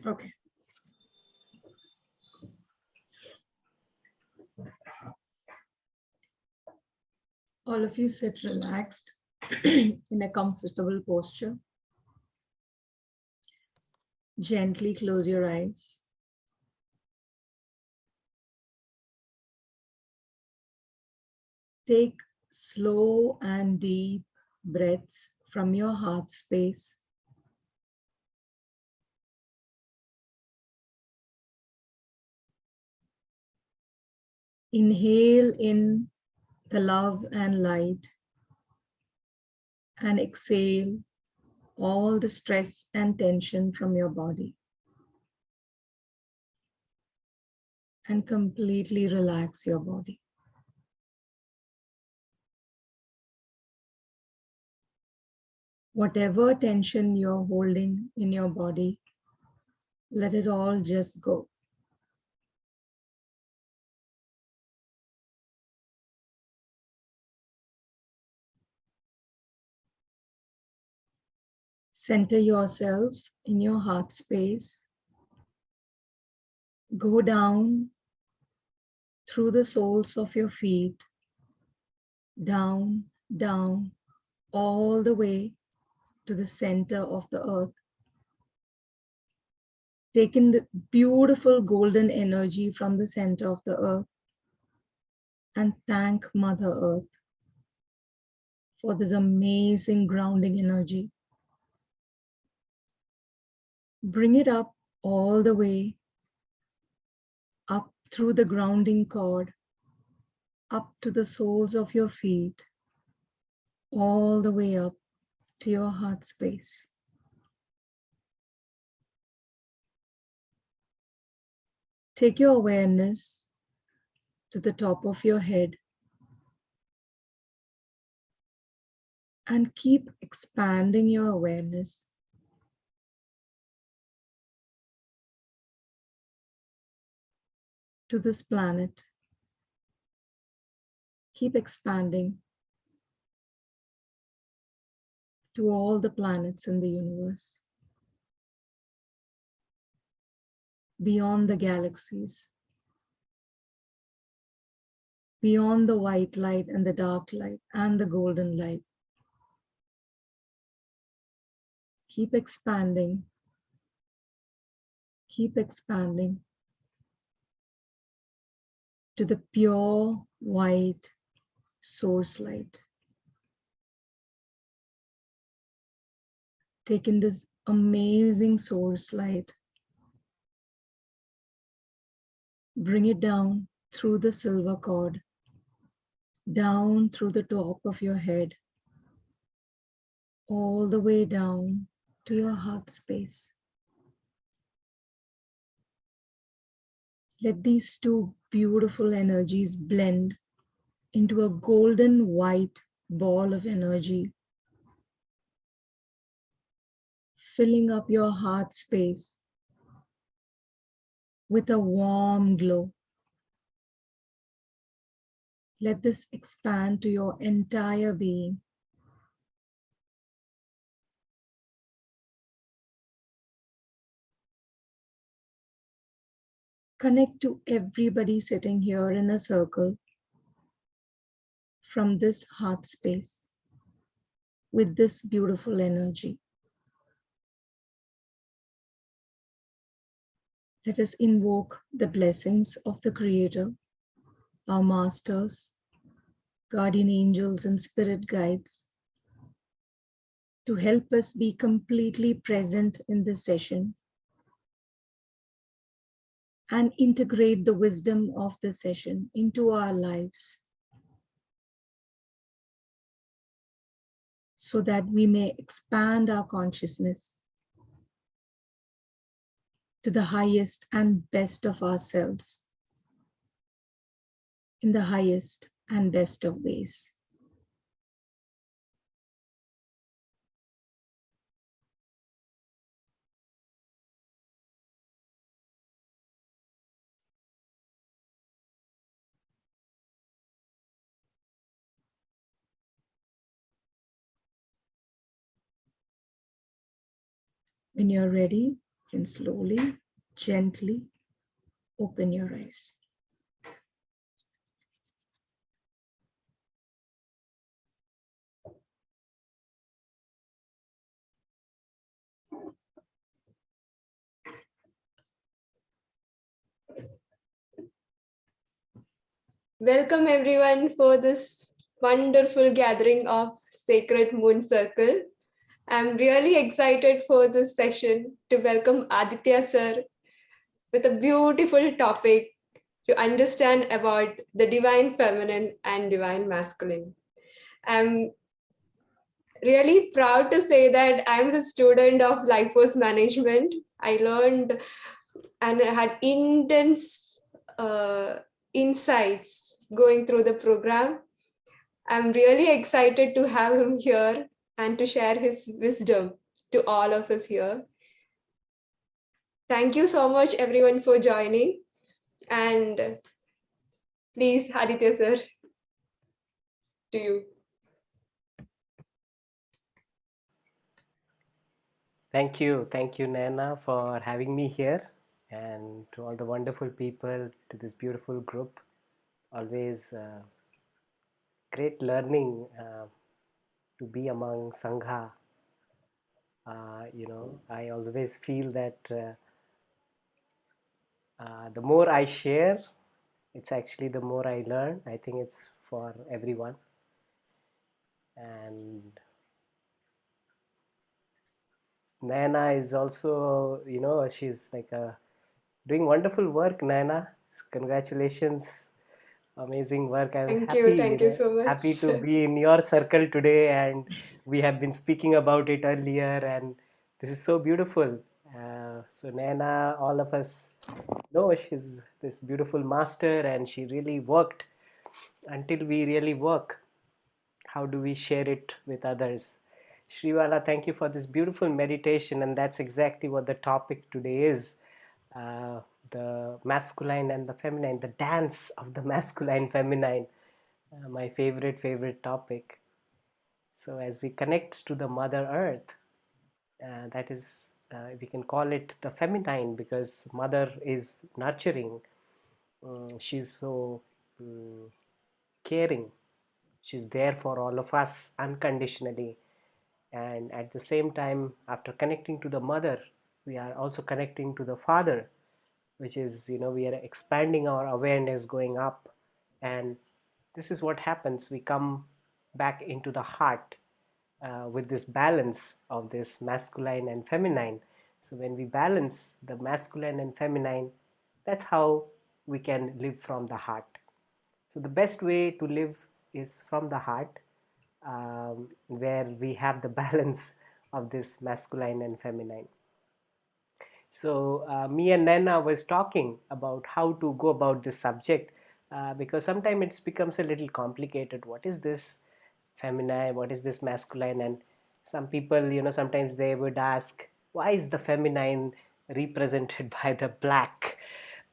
Okay. All of you sit relaxed in a comfortable posture. Gently close your eyes. Take slow and deep breaths from your heart space. Inhale in the love and light and exhale all the stress and tension from your body. And completely relax your body. Whatever tension you're holding in your body, let it all just go. Center yourself in your heart space. Go down through the soles of your feet, down, down, all the way to the center of the earth. Take in the beautiful golden energy from the center of the earth and thank Mother Earth for this amazing grounding energy. Bring it up all the way up through the grounding cord, up to the soles of your feet, all the way up to your heart space. Take your awareness to the top of your head and keep expanding your awareness to this planet. Keep expanding to all the planets in the universe, beyond the galaxies, beyond the white light and the dark light and the golden light. Keep expanding, keep expanding to the pure white source light. Take in this amazing source light. Bring it down through the silver cord, down through the top of your head, all the way down to your heart space. Let these two beautiful energies blend into a golden white ball of energy, filling up your heart space with a warm glow. Let this expand to your entire being. Connect to everybody sitting here in a circle from this heart space with this beautiful energy. Let us invoke the blessings of the Creator, our masters, guardian angels, and spirit guides to help us be completely present in this session and integrate the wisdom of this session into our lives so that we may expand our consciousness to the highest and best of ourselves in the highest and best of ways. When you're ready, can slowly, gently open your eyes. Welcome everyone for this wonderful gathering of Sacred Moon Circle. I'm really excited for this session to welcome Aditya sir with a beautiful topic to understand about the divine feminine and divine masculine. I'm really proud to say that I'm a student of life force management. I learned and had intense insights going through the program. I'm really excited to have him here and to share his wisdom to all of us here. Thank you so much, everyone, for joining. And please, Aditya sir, to you. Thank you, Naina, for having me here, and to all the wonderful people, to this beautiful group. Always great learning to be among Sangha. I always feel that the more I share, it's actually the more I learn. I think it's for everyone. And Naina is also, she's like doing wonderful work, Naina. Congratulations, amazing work. I'm happy, Thank you so happy much. to be in your circle today, and we have been speaking about it earlier, and this is so beautiful. So Naina, all of us know she's this beautiful master, and she really worked until we really work. How do we share it with others? Shrivala, thank you for this beautiful meditation, and that's exactly what the topic today is. uh, the masculine and the feminine, the dance of the masculine feminine, my favorite topic. So as we connect to the mother earth, that is, we can call it the feminine, because mother is nurturing. She's so um, caring. She's there for all of us unconditionally. And at the same time, after connecting to the mother, we are also connecting to the father, which is, we are expanding our awareness, going up. And this is what happens. We come back into the heart with this balance of this masculine and feminine. So when we balance the masculine and feminine, that's how we can live from the heart. So the best way to live is from the heart, where we have the balance of this masculine and feminine. So me and Nana was talking about how to go about this subject, because sometimes it becomes a little complicated. What is this feminine? What is this masculine? And some people, sometimes they would ask, why is the feminine represented by the black?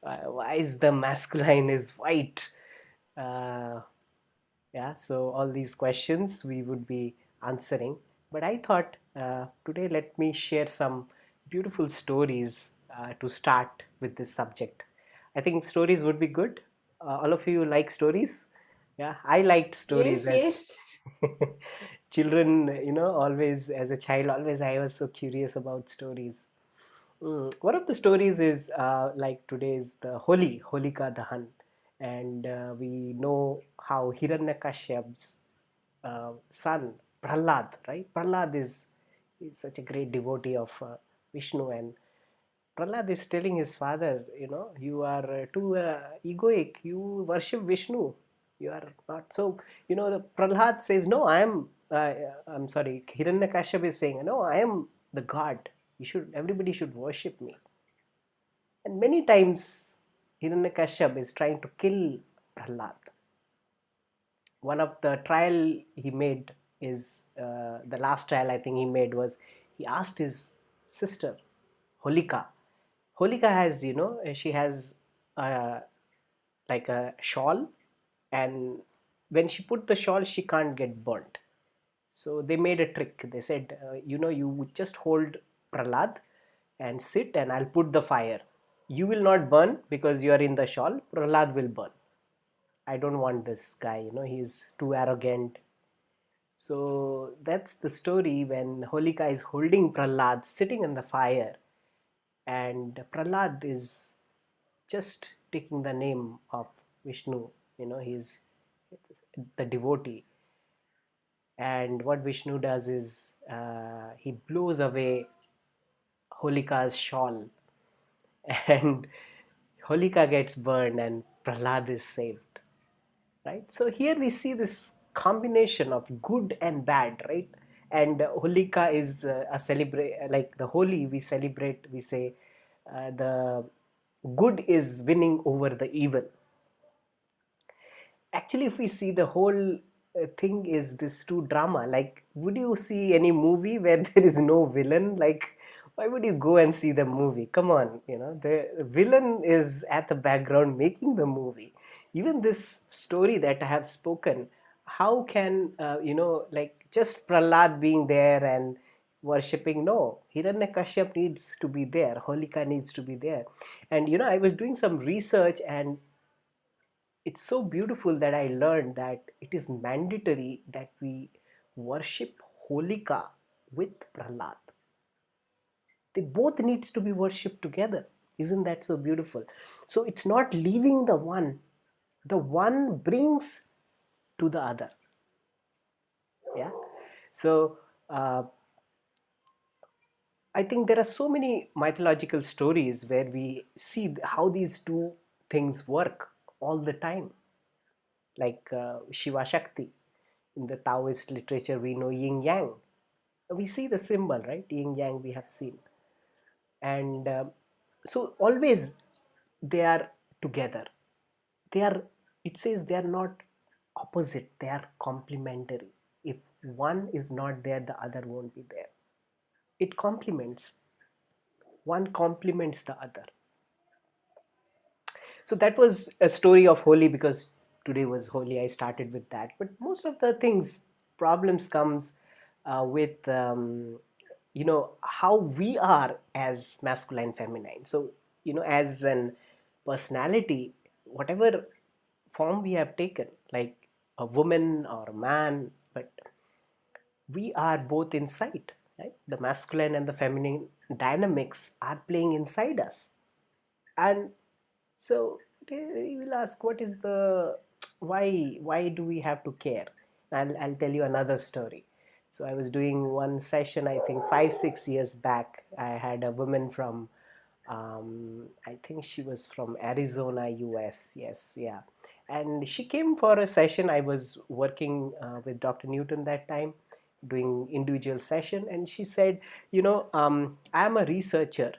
Why is the masculine is white? Uh, yeah, so all these questions we would be answering. But I thought today let me share some beautiful stories to start with this subject. I think stories would be good. All of you like stories? Yeah, I liked stories Yes, as yes. children, always as a child, always I was so curious about stories. One of the stories is like today's the Holika Dahan, and we know how Hiranyakashyap's son Prahlad, right? Prahlad is such a great devotee of Vishnu, and Prahlad is telling his father, you are too egoic. You worship Vishnu. You are not so. The Prahlad says, no, I am. I'm sorry. Hiranyakashyap is saying, no, I am the god. Everybody should worship me. And many times, Hiranyakashyap is trying to kill Prahlad. One of the trial he made is the last trial I think he made was he asked his sister Holika. Holika has, she has uh, like a shawl, and when she put the shawl, she can't get burnt. So they made a trick. They said, you would just hold Prahlad, and sit, and I'll put the fire. You will not burn because you are in the shawl. Prahlad will burn. I don't want this guy, he's too arrogant. So that's the story when Holika is holding Prahlad sitting in the fire, and Prahlad is just taking the name of Vishnu. He's the devotee. And what Vishnu does is he blows away Holika's shawl, and Holika gets burned, and Prahlad is saved. Right? So here we see this combination of good and bad, right? And Holika is a celebrate, like the Holi we celebrate. We say the good is winning over the evil. Actually, if we see the whole thing is this two drama, like would you see any movie where there is no villain? Like why would you go and see the movie? Come on, the villain is at the background making the movie. Even this story that I have spoken, how can like just Prahlad being there and worshipping? No, Hiranyakashyap needs to be there, Holika needs to be there. And I was doing some research, and it's so beautiful that I learned that it is mandatory that we worship Holika with Prahlad. They both needs to be worshipped together. Isn't that so beautiful? So it's not leaving the one. The one brings to the other. Yeah. So I think there are so many mythological stories where we see how these two things work all the time. Like Shiva Shakti. In the Taoist literature, we know yin yang. We see the symbol, right? Yin yang we have seen. And so always they are together. They are, it says they are not opposite, they are complementary. If one is not there, the other won't be there. It complements, one complements the other. So that was a story of Holi, because today was Holi. I started with that. But most of the things, problems comes with how we are as masculine, feminine. So as an personality, whatever form we have taken, like a woman or a man, but we are both inside, right? The masculine and the feminine dynamics are playing inside us. And so you will ask, what is the why do we have to care? I'll tell you another story. So I was doing one session, I think 5-6 years back. I had a woman from I think she was from Arizona, US. Yes, yeah. And she came for a session. I was working with Dr. Newton that time, doing individual session, and she said, I'm a researcher.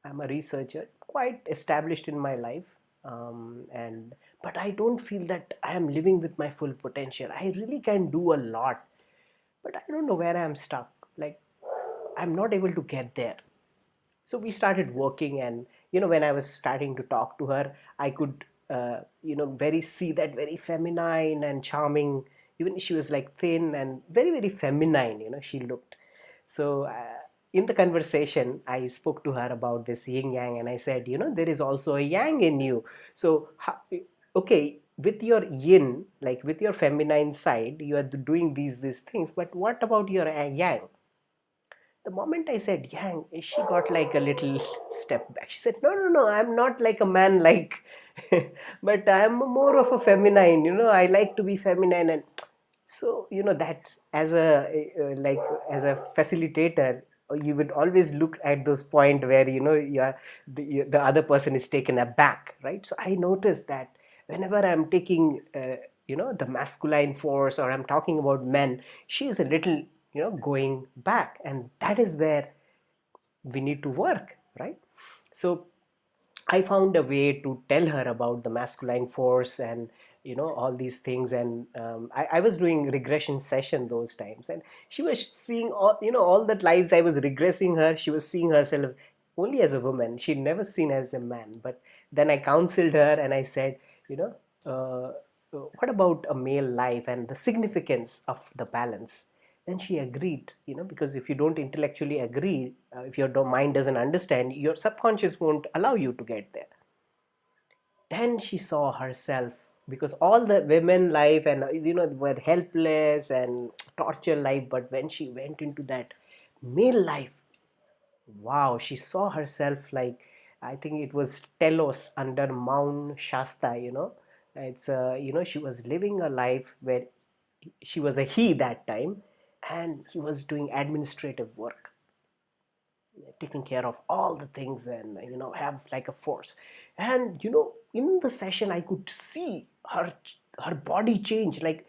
I'm a researcher, quite established in my life, and but I don't feel that I am living with my full potential. I really can do a lot, but I don't know where I am stuck. Like I'm not able to get there. So we started working, and when I was starting to talk to her, I could very see that very feminine and charming. Even she was like thin and very very feminine, she looked. So in the conversation, I spoke to her about this yin yang, and I said, there is also a yang in you. So okay, with your yin, like with your feminine side, you are doing these things, but what about your yang? The moment I said yang, she got like a little step back. She said, no, no, no, I'm not like a man, like, but I'm more of a feminine, I like to be feminine. And so, that's as a, like, as a facilitator, you would always look at those point where, the other person is taken aback, right? So I noticed that whenever I'm taking, the masculine force, or I'm talking about men, she is a little going back, and that is where we need to work, right? So I found a way to tell her about the masculine force and all these things. And I was doing regression session those times, and she was seeing all that lives I was regressing her. She was seeing herself only as a woman. She'd never seen as a man. But then I counseled her, and I said, what about a male life and the significance of the balance? Then she agreed, because if you don't intellectually agree, if your mind doesn't understand, your subconscious won't allow you to get there. Then she saw herself, because all the women life and were helpless and torture life, but when she went into that male life, wow, she saw herself like, I think it was Telos under Mount Shasta. It's she was living a life where she was a he that time, and he was doing administrative work, taking care of all the things, and have like a force. And in the session I could see her body change. Like,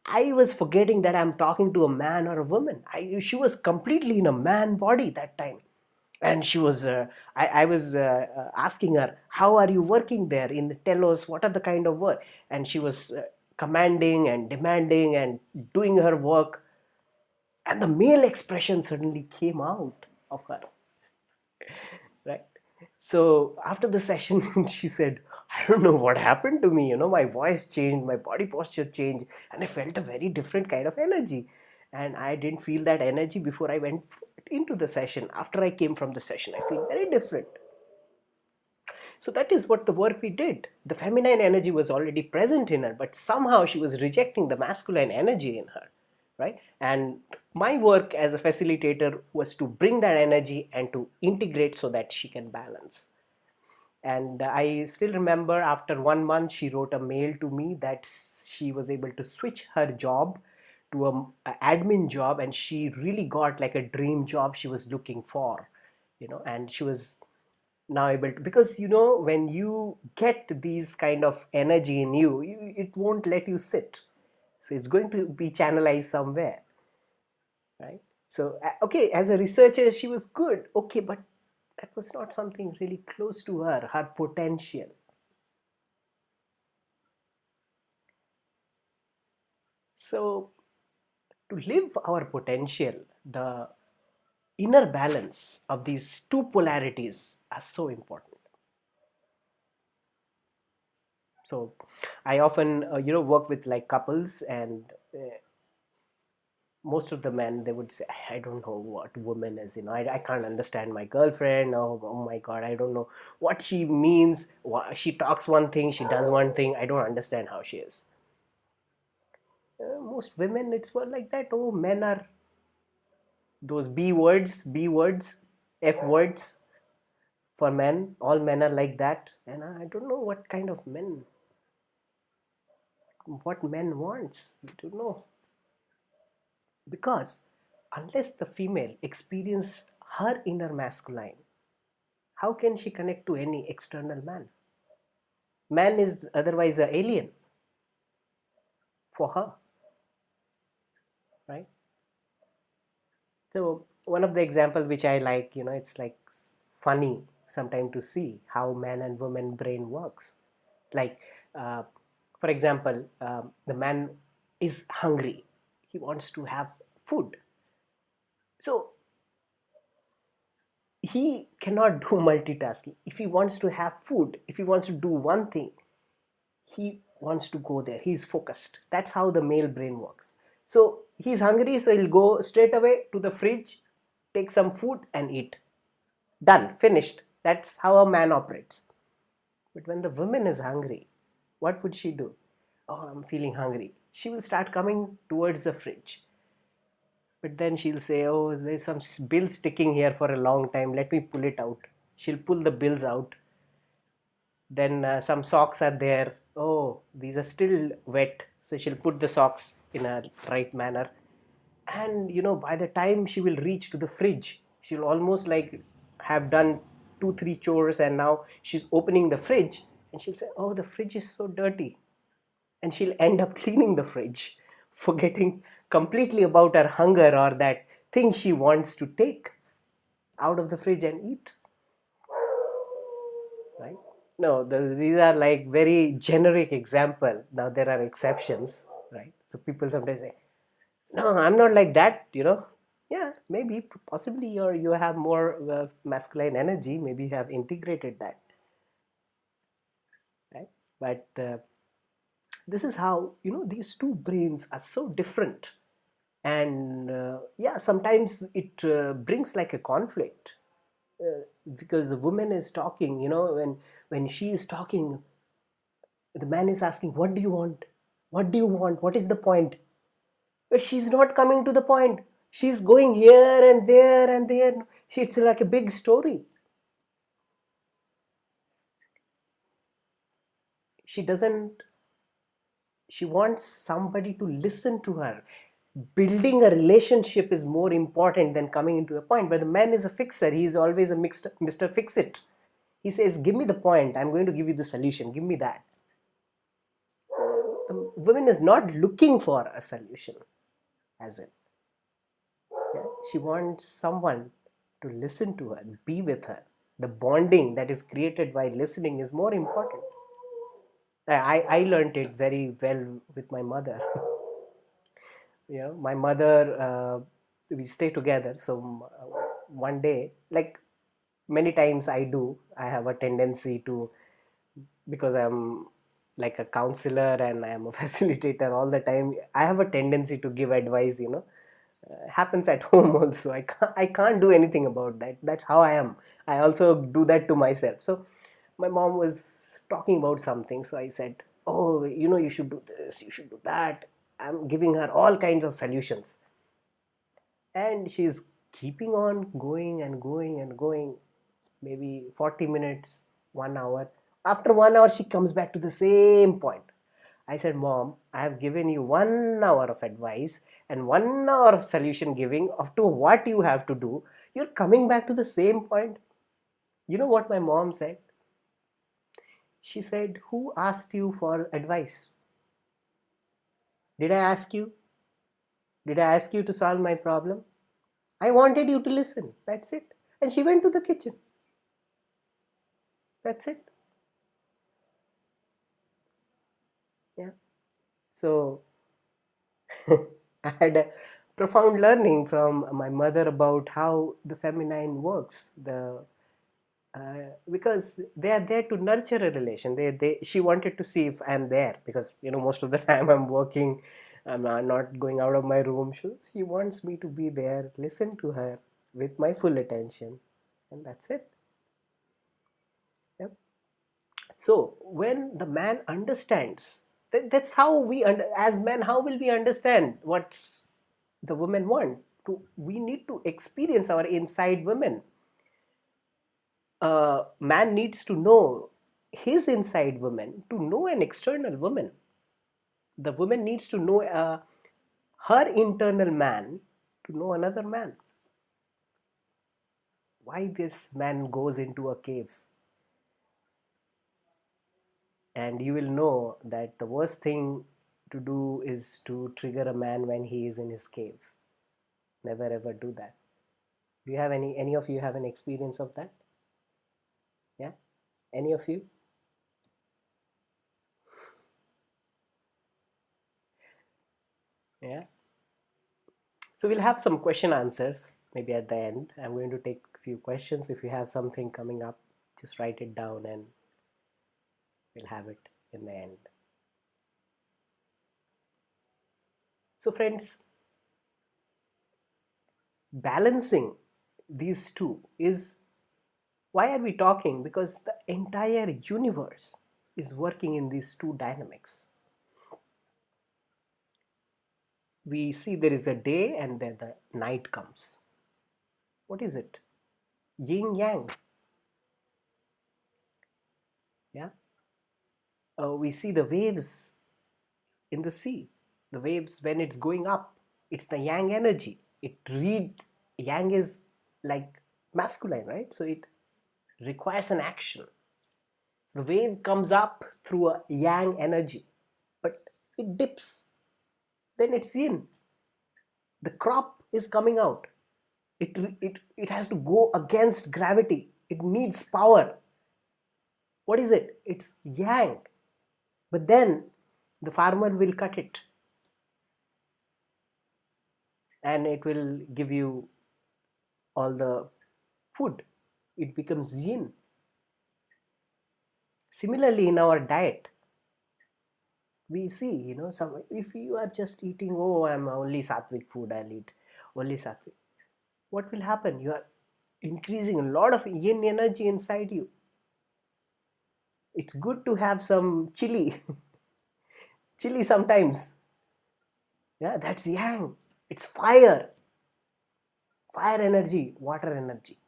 I was forgetting that I'm talking to a man or a woman. She was completely in a man body that time. And she was I was asking her, how are you working there in the Telos, what are the kind of work? And she was commanding and demanding and doing her work, and the male expression suddenly came out of her, right? So after the session, she said, I don't know what happened to me. My voice changed, my body posture changed, and I felt a very different kind of energy. And I didn't feel that energy before I went into the session. After I came from the session, I feel very different. So that is what the work we did. The feminine energy was already present in her, but somehow she was rejecting the masculine energy in her, right? And my work as a facilitator was to bring that energy and to integrate so that she can balance. And I still remember after 1 month, she wrote a mail to me that she was able to switch her job to a admin job, and she really got like a dream job she was looking for, and she was now able to, because when you get these kind of energy in you, it won't let you sit, so it's going to be channelized somewhere, right? So okay, as a researcher she was good, okay, but that was not something really close to her potential. So to live our potential, the inner balance of these two polarities are so important. So I often work with like couples, and most of the men, they would say, I don't know what woman is, I can't understand my girlfriend. Oh my god, I don't know what she means. She talks one thing, she does one thing, I don't understand how she is. Most women, it's more like that. Oh, men are those b words, f words for men. All men are like that, and I don't know what kind of men, what men wants. I don't know. Because unless the female experience her inner masculine, how can she connect to any external man? Man is otherwise an alien for her, right? So one of the example which I like, it's like funny sometimes to see how man and woman brain works. Like, uh, for example, the man is hungry, he wants to have food, so he cannot do multitasking. If he wants to have food, if he wants to do one thing, he wants to go there, he's focused. That's how the male brain works. So he's hungry, so he'll go straight away to the fridge, take some food and eat. Done, finished. That's how a man operates. But when the woman is hungry, what would she do? Oh, I'm feeling hungry, she will start coming towards the fridge, but then she'll say, oh, there's some bills sticking here for a long time, let me pull it out. She'll pull the bills out. Then some socks are there. Oh, these are still wet. So she'll put the socks in a right manner. And by the time she will reach to the fridge, she'll almost like have done 2 3 chores, and now she's opening the fridge, and she'll say, oh, the fridge is so dirty. And she'll end up cleaning the fridge, forgetting completely about her hunger or that thing she wants to take out of the fridge and eat, right? No, these are like very generic example. Now there are exceptions, right? So people sometimes say, no, I'm not like that, yeah, maybe possibly you have more masculine energy, maybe you have integrated that, right? But this is how these two brains are so different. And yeah, sometimes it brings like a conflict, uh, because the woman is talking, when she is talking, the man is asking, what do you want, what do you want, what is the point? But she's not coming to the point. She's going here and there and there. It's like a big story. She doesn't, she wants somebody to listen to her. Building a relationship is more important than coming into a point. But the man is a fixer. He is always a mixed Mr. Fix It. He says, give me the point, I'm going to give you the solution, give me that. The woman is not looking for a solution, as in, yeah, she wants someone to listen to her, be with her. The bonding that is created by listening is more important. I learned it very well with my mother. My mother, we stay together. So one day, like many times I have a tendency to, because I'm like a counselor and I am a facilitator all the time, I have a tendency to give advice. Happens at home also. I can't do anything about that. That's how I am. I also do that to myself. So my mom was talking about something, so I said, oh, you should do this, you should do that. I'm giving her all kinds of solutions, and she's keeping on going and going and going, maybe 40 minutes, 1 hour. After 1 hour, she comes back to the same point. I said, Mom, I have given you 1 hour of advice and 1 hour of solution giving of to what you have to do. You're coming back to the same point. You know what my mom said? She said, who asked you for advice? Did I ask you? Did I ask you to solve my problem? I wanted you to listen. That's it. And she went to the kitchen. That's it. Yeah. So I had a profound learning from my mother about how the feminine works. Because they are there to nurture a relation. She wanted to see if I'm there, because most of the time I'm working. I'm not going out of my room. She wants me to be there, listen to her with my full attention, and that's it. Yep. So when the man understands, that's how as men, how will we understand what's the women want? We need to experience our inside women. A man needs to know his inside woman to know an external woman. The woman needs to know her internal man to know another man. Why this man goes into a cave? And you will know that the worst thing to do is to trigger a man when he is in his cave. Never ever do that. Do you have any of you have an experience of that? Yeah? Any of you? Yeah? So we'll have some question answers maybe at the end. I'm going to take a few questions. If you have something coming up, just write it down and we'll have it in the end. So friends, balancing these two is, why are we talking? Because the entire universe is working in these two dynamics. We see there is a day and then the night comes. What is it? Yin yang. Yeah. We see the waves in the sea. The waves, when it's going up, it's the yang energy. Yang is like masculine, right? So it requires an action. The wave comes up through a yang energy, but it dips. Then it's yin. The crop is coming out. It has to go against gravity. It needs power. What is it? It's yang. But then the farmer will cut it and it will give you all the food. It becomes yin. Similarly, in our diet, We see, some, if you are just eating, oh, I'm only sattvic food, I'll eat only sattvic, what will happen? You are increasing a lot of yin energy inside you. It's good to have some chili chili sometimes. Yeah, that's yang. It's fire energy, water energy,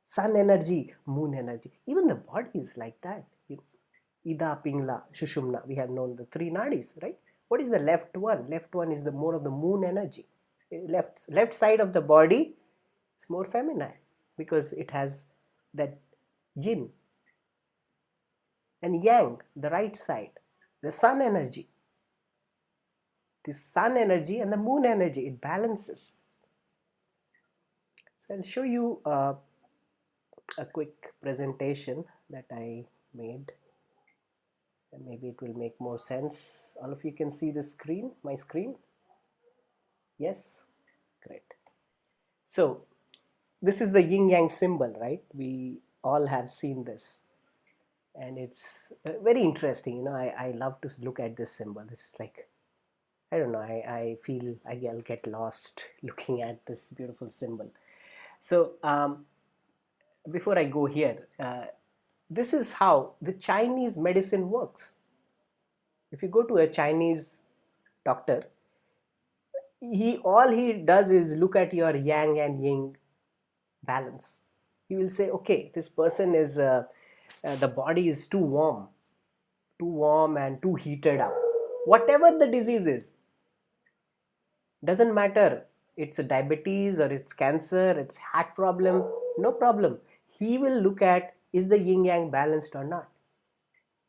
sun energy, moon energy. Even the body is like that. Ida, Pingla, Shushumna. We have known the three nadis, right? What is the left one? Left one is the more of the moon energy. Left side of the body is more feminine because it has that yin, and yang, the right side, the sun energy. The sun energy and the moon energy, it balances. So I'll show you a quick presentation that I made, and maybe it will make more sense. All of you can see the screen, my screen? Yes? Great. So this is the yin yang symbol, right? We all have seen this, and it's very interesting. I love to look at this symbol. This is like, I don't know, I feel I'll get lost looking at this beautiful symbol. So before I go here, this is how the Chinese medicine works. If you go to a Chinese doctor, all he does is look at your yang and yin balance. He will say, okay, this person is the body is too warm and too heated up. Whatever the disease is, doesn't matter. It's a diabetes or it's cancer, it's heart problem, no problem. He will look at, is the yin yang balanced or not.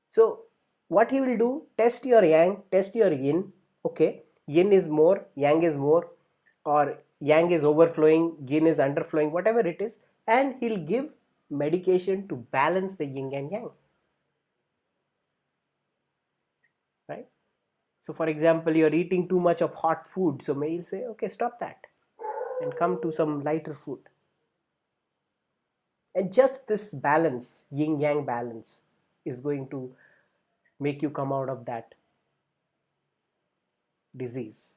So what he will do, test your yang, test your yin. Okay, yin is more, yang is more, or yang is overflowing, yin is underflowing, whatever it is, and he'll give medication to balance the yin and yang. Right? So for example, you're eating too much of hot food, so he'll say, okay, stop that and come to some lighter food. And just this balance, yin yang balance, is going to make you come out of that disease.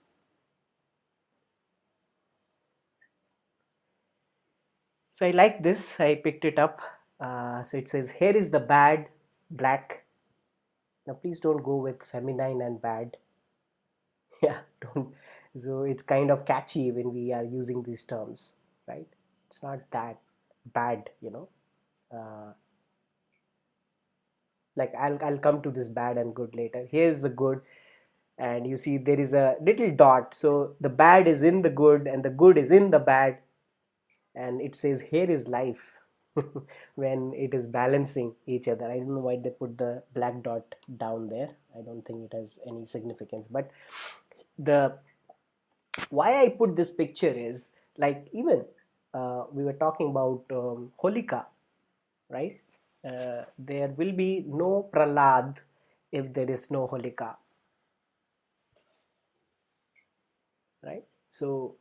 So I like this, I picked it up. So it says, here is the bad, black. Now please don't go with feminine and bad. Yeah, don't. So it's kind of catchy when we are using these terms, right? It's not that bad, like I'll come to this bad and good later. Here's the good, and you see there is a little dot, so the bad is in the good and the good is in the bad, and it says here is life. When it is balancing each other. I don't know why they put the black dot down there. I don't think it has any significance, but the why I put this picture is, like, even we were talking about Holika, right? There will be no Prahlad if there is no Holika, right? So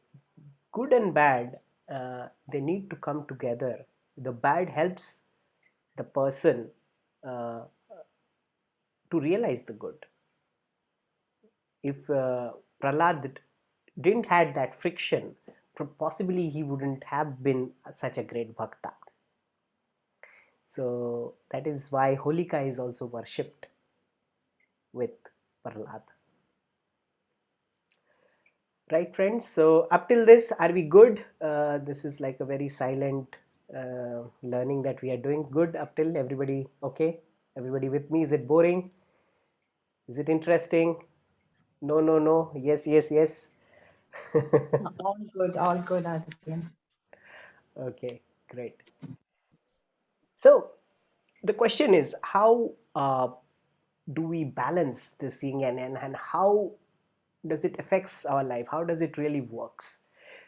good and bad, they need to come together. The bad helps the person uh, to realize the good. If Prahlad didn't had that friction, possibly he wouldn't have been such a great bhakta. So that is why Holika is also worshipped with Prahlad. Right, friends? So up till this, are we good? This is like a very silent learning that we are doing. Good up till everybody? Okay? Everybody with me? Is it boring? Is it interesting? No, no, no. Yes, yes, yes. All good, Aditya. Okay, great. So the question is, how do we balance this yin and how does it affects our life? How does it really works?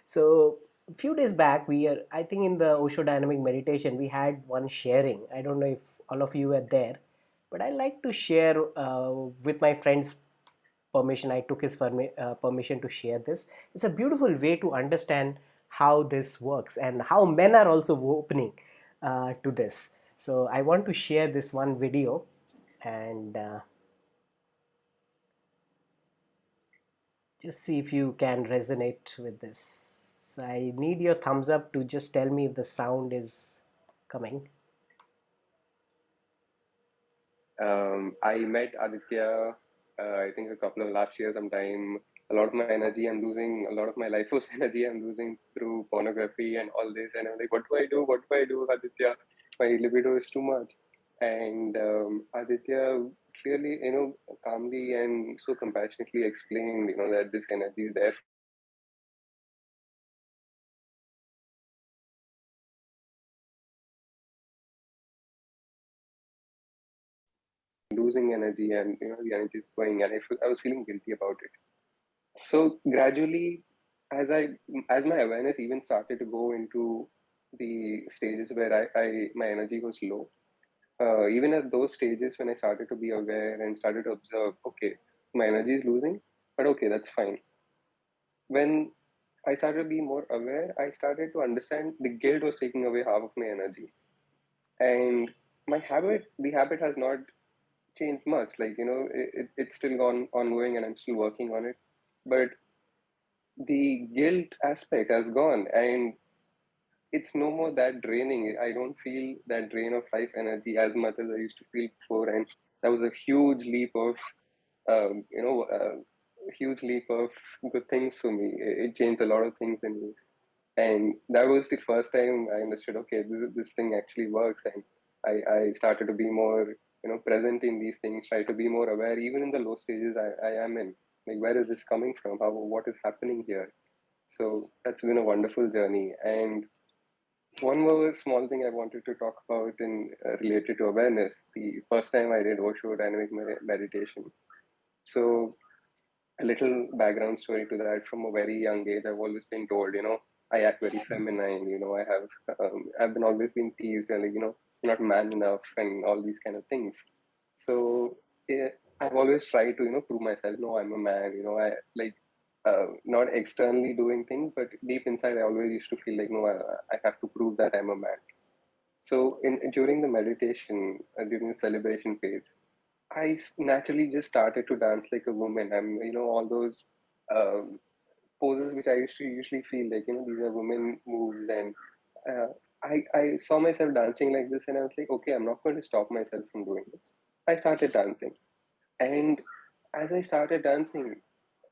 So a few days back, I think in the Osho Dynamic Meditation, we had one sharing. I don't know if all of you were there, but I like to share with my friends' permission. I took his permission to share this. It's a beautiful way to understand how this works and how men are also opening to this. So I want to share this one video, and Just see if you can resonate with this. So I need your thumbs up to just tell me if the sound is coming. I met Aditya, I think a couple of last year sometime. A lot of my energy I'm losing, a lot of my life force energy I'm losing through pornography and all this. And I'm like, what do I do? What do I do, Aditya? My libido is too much. And Aditya clearly, calmly and so compassionately explained, that this energy is there losing energy and the energy is going and I was feeling guilty about it. So gradually, as I as my awareness even started to go into the stages where I my energy was low, even at those stages when I started to be aware and started to observe, okay, my energy is losing, but okay, that's fine. When I started to be more aware, I started to understand the guilt was taking away half of my energy, and the habit has not changed much. Like it's still gone ongoing, and I'm still working on it, but the guilt aspect has gone and it's no more that draining. I don't feel that drain of life energy as much as I used to feel before, and that was a huge leap of huge leap of good things for me. It changed a lot of things in me, and that was the first time I understood, okay, this thing actually works. And I started to be more present in these things, try to be more aware even in the low stages I am in. Like, where is this coming from? What is happening here? So that's been a wonderful journey. And one more small thing I wanted to talk about in related to awareness. The first time I did Osho dynamic meditation. So a little background story to that. From a very young age, I've always been told, I act very feminine. I've been always been teased and like, not man enough and all these kind of things. So yeah, I've always tried to, prove myself. No, I'm a man. I like not externally doing things, but deep inside, I always used to feel like, no, I have to prove that I'm a man. So in during the meditation, during the celebration phase, naturally just started to dance like a woman. All those um, poses which I used to usually feel like, these are women moves. And uh, I saw myself dancing like this and I was like, okay, I'm not going to stop myself from doing this. I started dancing. And as I started dancing,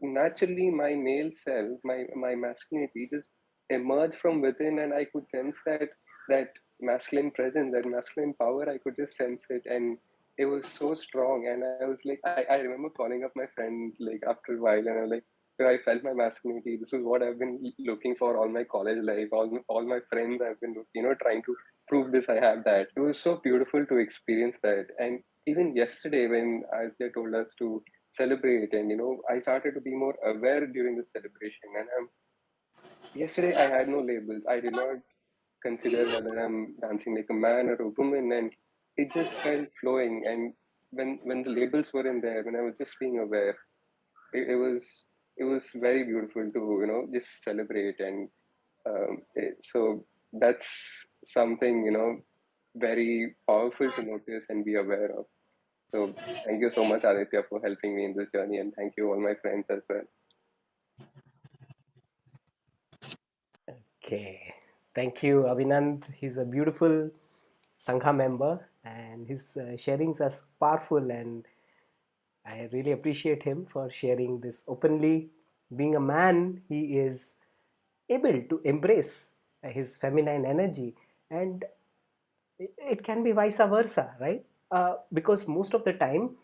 naturally my male self, my masculinity just emerged from within, and I could sense that masculine presence, that masculine power. I could just sense it, and it was so strong. And I was like, I remember calling up my friend like after a while, and I was like, "Yo, I felt my masculinity. This is what I've been looking for all my college life. All my friends I've been trying to prove this. I have that. It was so beautiful to experience that. And even yesterday when as they told us to celebrate, and I started to be more aware during the celebration. And yesterday I had no labels. I did not consider whether I'm dancing like a man or a woman, and it just felt flowing. And when the labels were in there, when I was just being aware, it was very beautiful to just celebrate. And so that's something very powerful to notice and be aware of. So thank you so much, Aditya, for helping me in this journey, and thank you all my friends as well. Okay. Thank you, Abhinand. He's a beautiful Sangha member and his sharings are powerful, and I really appreciate him for sharing this openly. Being a man, he is able to embrace his feminine energy, and it can be vice versa, right? Because most of the time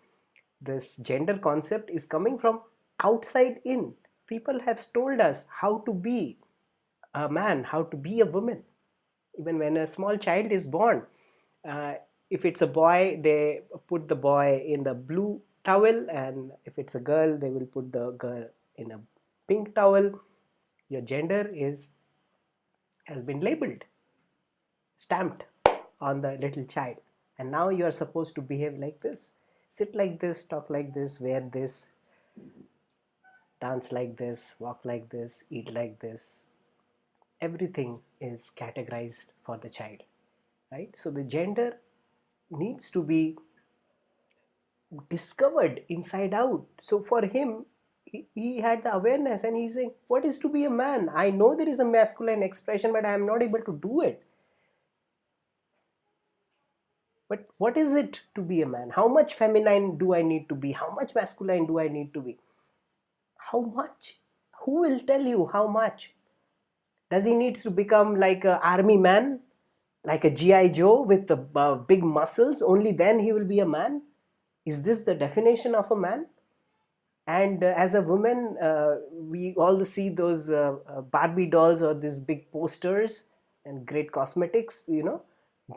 this gender concept is coming from outside in. People have told us how to be a man, how to be a woman. Even when a small child is born, uh, if it's a boy, they put the boy in the blue towel, and if it's a girl, they will put the girl in a pink towel. Your gender is has been labeled, stamped on the little child, and now you are supposed to behave like this, sit like this, talk like this, wear this, dance like this, walk like this, eat like this. Everything is categorized for the child, right? So the gender needs to be discovered inside out. So for him, he had the awareness, and he's saying, what is to be a man? I know there is a masculine expression, but I am not able to do it. But what is it to be a man? How much feminine do I need to be? How much masculine do I need to be? How much? Who will tell you how much? Does he needs to become like an army man, like a GI Joe with the big muscles? Only then he will be a man? Is this the definition of a man? And as a woman, we all see those Barbie dolls or these big posters and great cosmetics,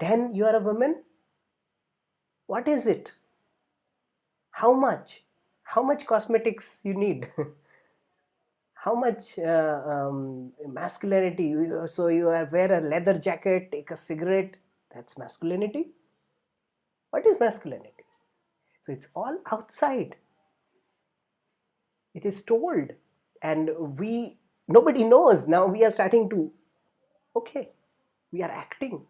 then you are a woman. What is it? How much? How much cosmetics you need? How much masculinity? So you wear a leather jacket, take a cigarette, that's masculinity? What is masculinity? So it's all outside. It is told, and nobody knows. Now we are starting to, okay, we are acting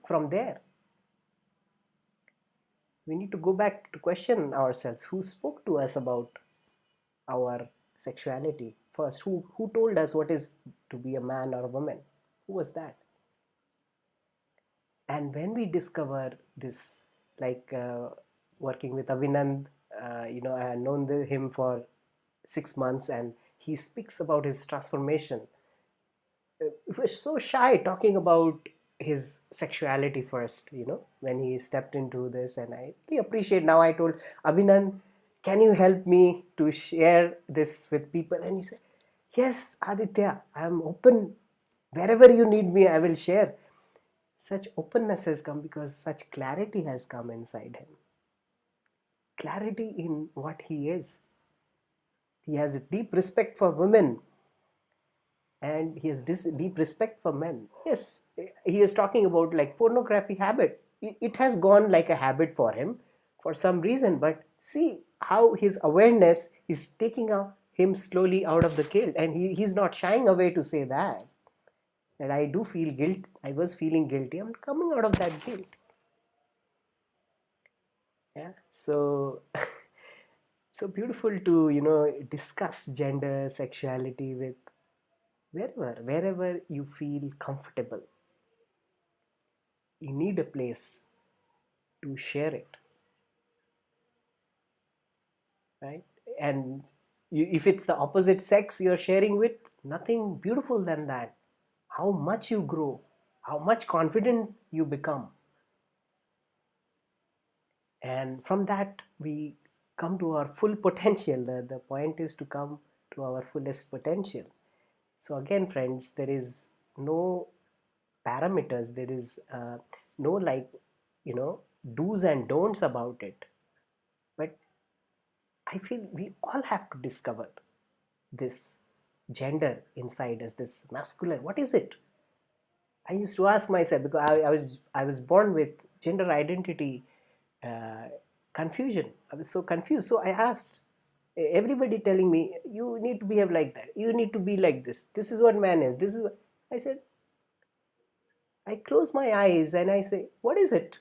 from there. We need to go back to question ourselves, who spoke to us about our sexuality first? Who told us what is to be a man or a woman? Who was that? And when we discover this, like working with Avinand, I had known him for 6 months, and he speaks about his transformation. He was so shy talking about his sexuality first, when he stepped into this. And I really appreciate. Now I told Abhinan, can you help me to share this with people? And he said, yes, Aditya, I am open. Wherever you need me, I will share. Such openness has come because such clarity has come inside him. Clarity in what he is. He has a deep respect for women, and he has deep respect for men. Yes, he is talking about like pornography habit. It has gone like a habit for him for some reason, but see how his awareness is taking him slowly out of the guilt, and he's not shying away to say that I do feel guilt. I was feeling guilty. I'm coming out of that guilt. Yeah, so so beautiful to discuss gender, sexuality with wherever you feel comfortable. You need a place to share it, right? And if it's the opposite sex you're sharing with, nothing beautiful than that. How much you grow, how much confident you become, and from that we come to our full potential. The point is to come to our fullest potential. So again, friends, there is no parameters, there is no do's and don'ts about it, but I feel we all have to discover this gender inside us, this masculine. What is it? I used to ask myself, because I was born with gender identity confusion. I was so confused. So I asked, everybody telling me, you need to behave like that, you need to be like this, this is what man is, this is what. I said, I close my eyes and I say, what is it?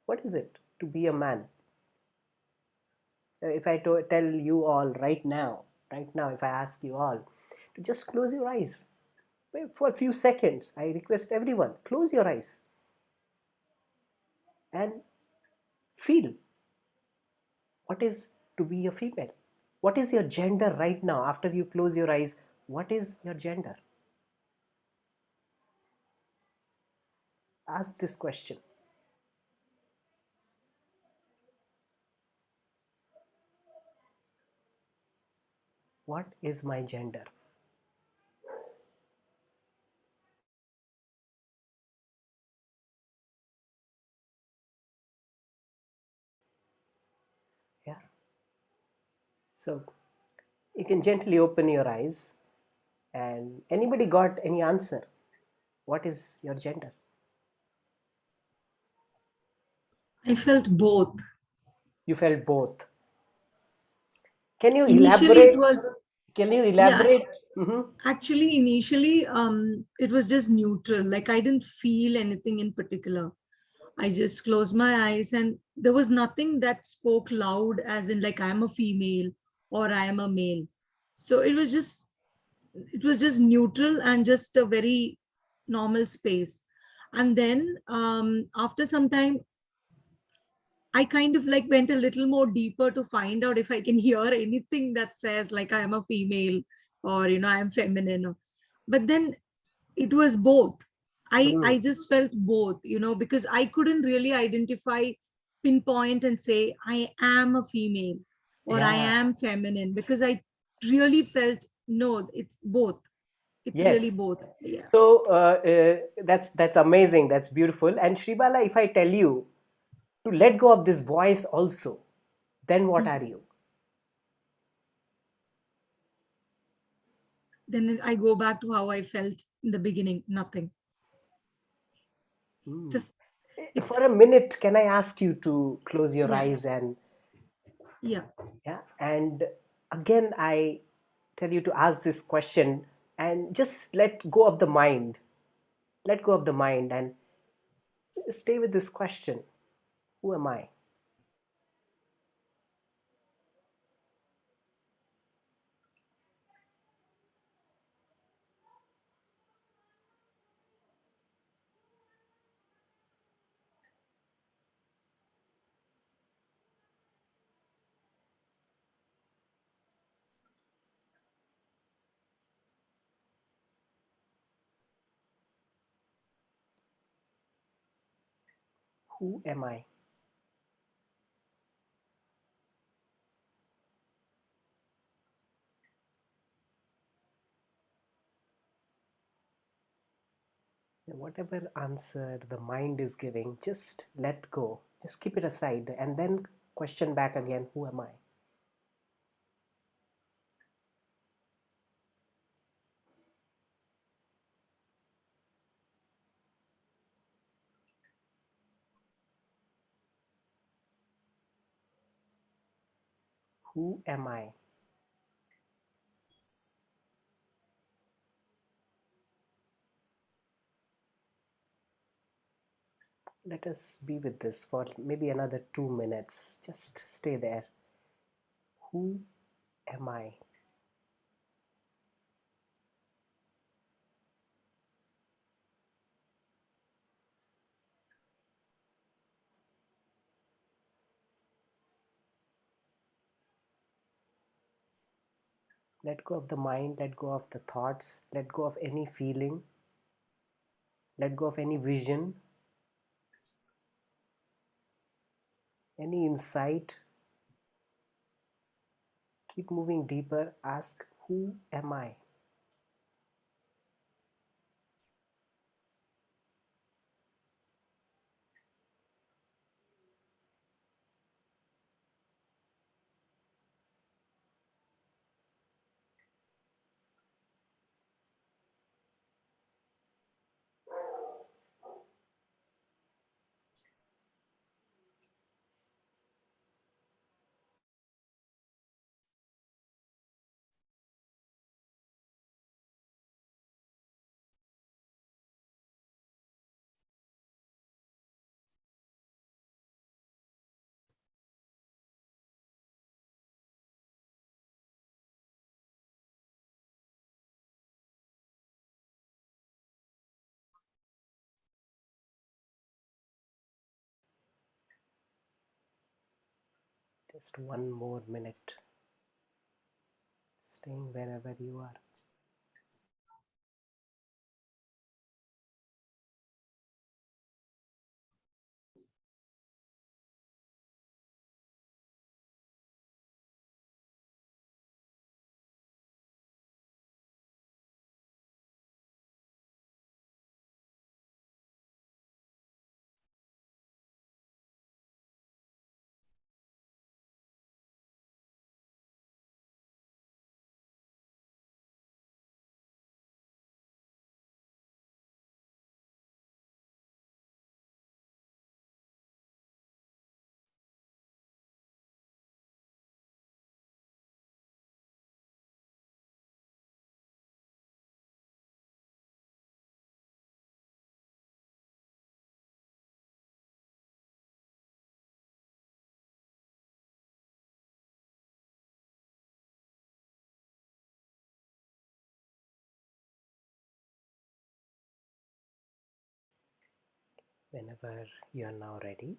What is it to be a man? If I tell you all right now, if I ask you all to just close your eyes for a few seconds, I request everyone, close your eyes and feel what is to be a female. What is your gender right now? After you close your eyes, what is your gender? Ask this question. What is my gender? Yeah. So you can gently open your eyes, and anybody got any answer? What is your gender? I felt both. You felt both. Can you Initially, elaborate? it was, Can you yeah, elaborate? Mhm. actually, initially, it was just neutral. Like I didn't feel anything in particular. I just closed my eyes and there was nothing that spoke loud, as in like I'm a female or I am a male. So it was just neutral and just a very normal space. And then after some time, I kind of like went a little more deeper to find out if I can hear anything that says like I am a female, or I am feminine. But then it was both. I Mm. just felt both, because I couldn't really identify, pinpoint and say I am a female or I Yeah. am feminine, because I really felt no, it's both. It's really Yes. both. Yeah. So that's amazing. That's beautiful. And Shribala, if I tell you to let go of this voice also, then what are you? Then I go back to how I felt in the beginning. Nothing. Hmm. Just it's For a minute, can I ask you to close your yeah, eyes and yeah. yeah, and again I tell you to ask this question and just let go of the mind. Let go of the mind and stay with this question. Who am I? Who am I? Whatever answer the mind is giving, just let go. Just keep it aside and then question back again, who am I? Who am I? Let us be with this for maybe another 2 minutes. Just stay there. Who am I? Let go of the mind, let go of the thoughts, let go of any feeling, let go of any vision, any insight. Keep moving deeper. Ask, who am I? Just one more minute. Staying wherever you are. Whenever you are now ready,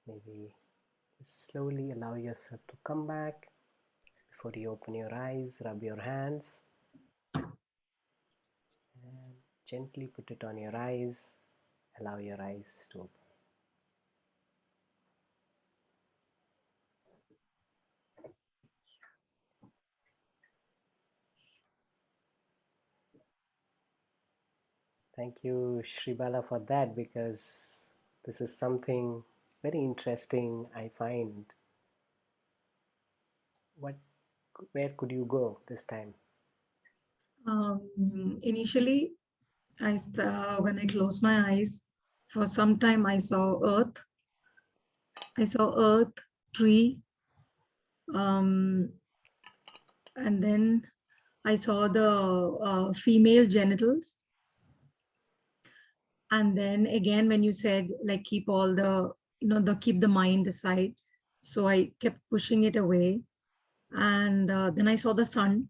maybe just slowly allow yourself to come back. Before you open your eyes, rub your hands and gently put it on your eyes. Allow your eyes to open. Thank you, Shribala, for that, because this is something very interesting I find. Where could you go this time? Initially, when I closed my eyes, for some time I saw earth. I saw earth, tree, and then I saw the female genitals. And then again, when you said like keep all the, keep the mind aside. So I kept pushing it away. And then I saw the sun.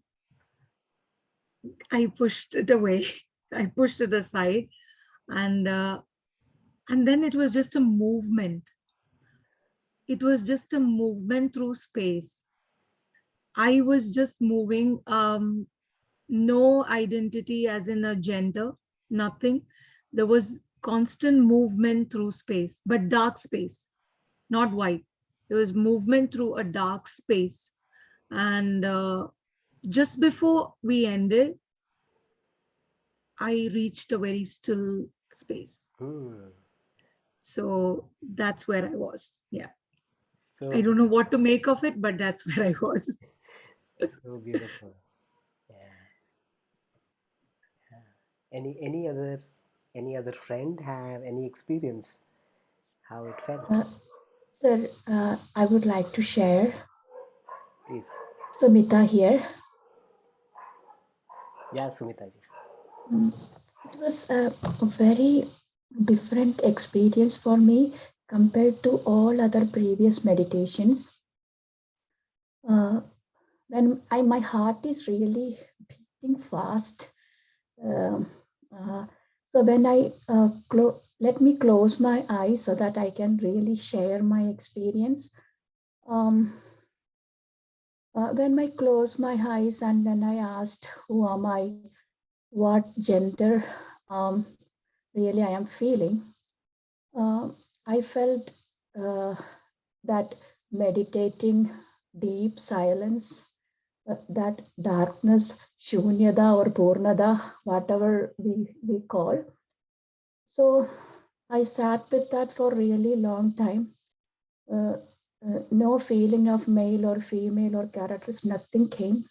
I pushed it away. I pushed it aside. And then it was just a movement. It was just a movement through space. I was just moving, no identity as in a gender, nothing. There was constant movement through space, but dark space, not white. There was movement through a dark space. And just before we ended, I reached a very still space. So that's where I was. Yeah. So I don't know what to make of it, but that's where I was. so beautiful. Yeah. Any other friend have any experience how it felt? Sir, I would like to share. Please. Sumita here. Yeah, Sumita ji. It was a very different experience for me compared to all other previous meditations. When my heart is really beating fast. So when I let me close my eyes so that I can really share my experience. When I closed my eyes and when I asked, who am I, what gender really I am feeling, I felt that meditating deep silence, that darkness, shunyada or purnada, whatever we call. So I sat with that for a really long time. No feeling of male or female or characters, nothing came.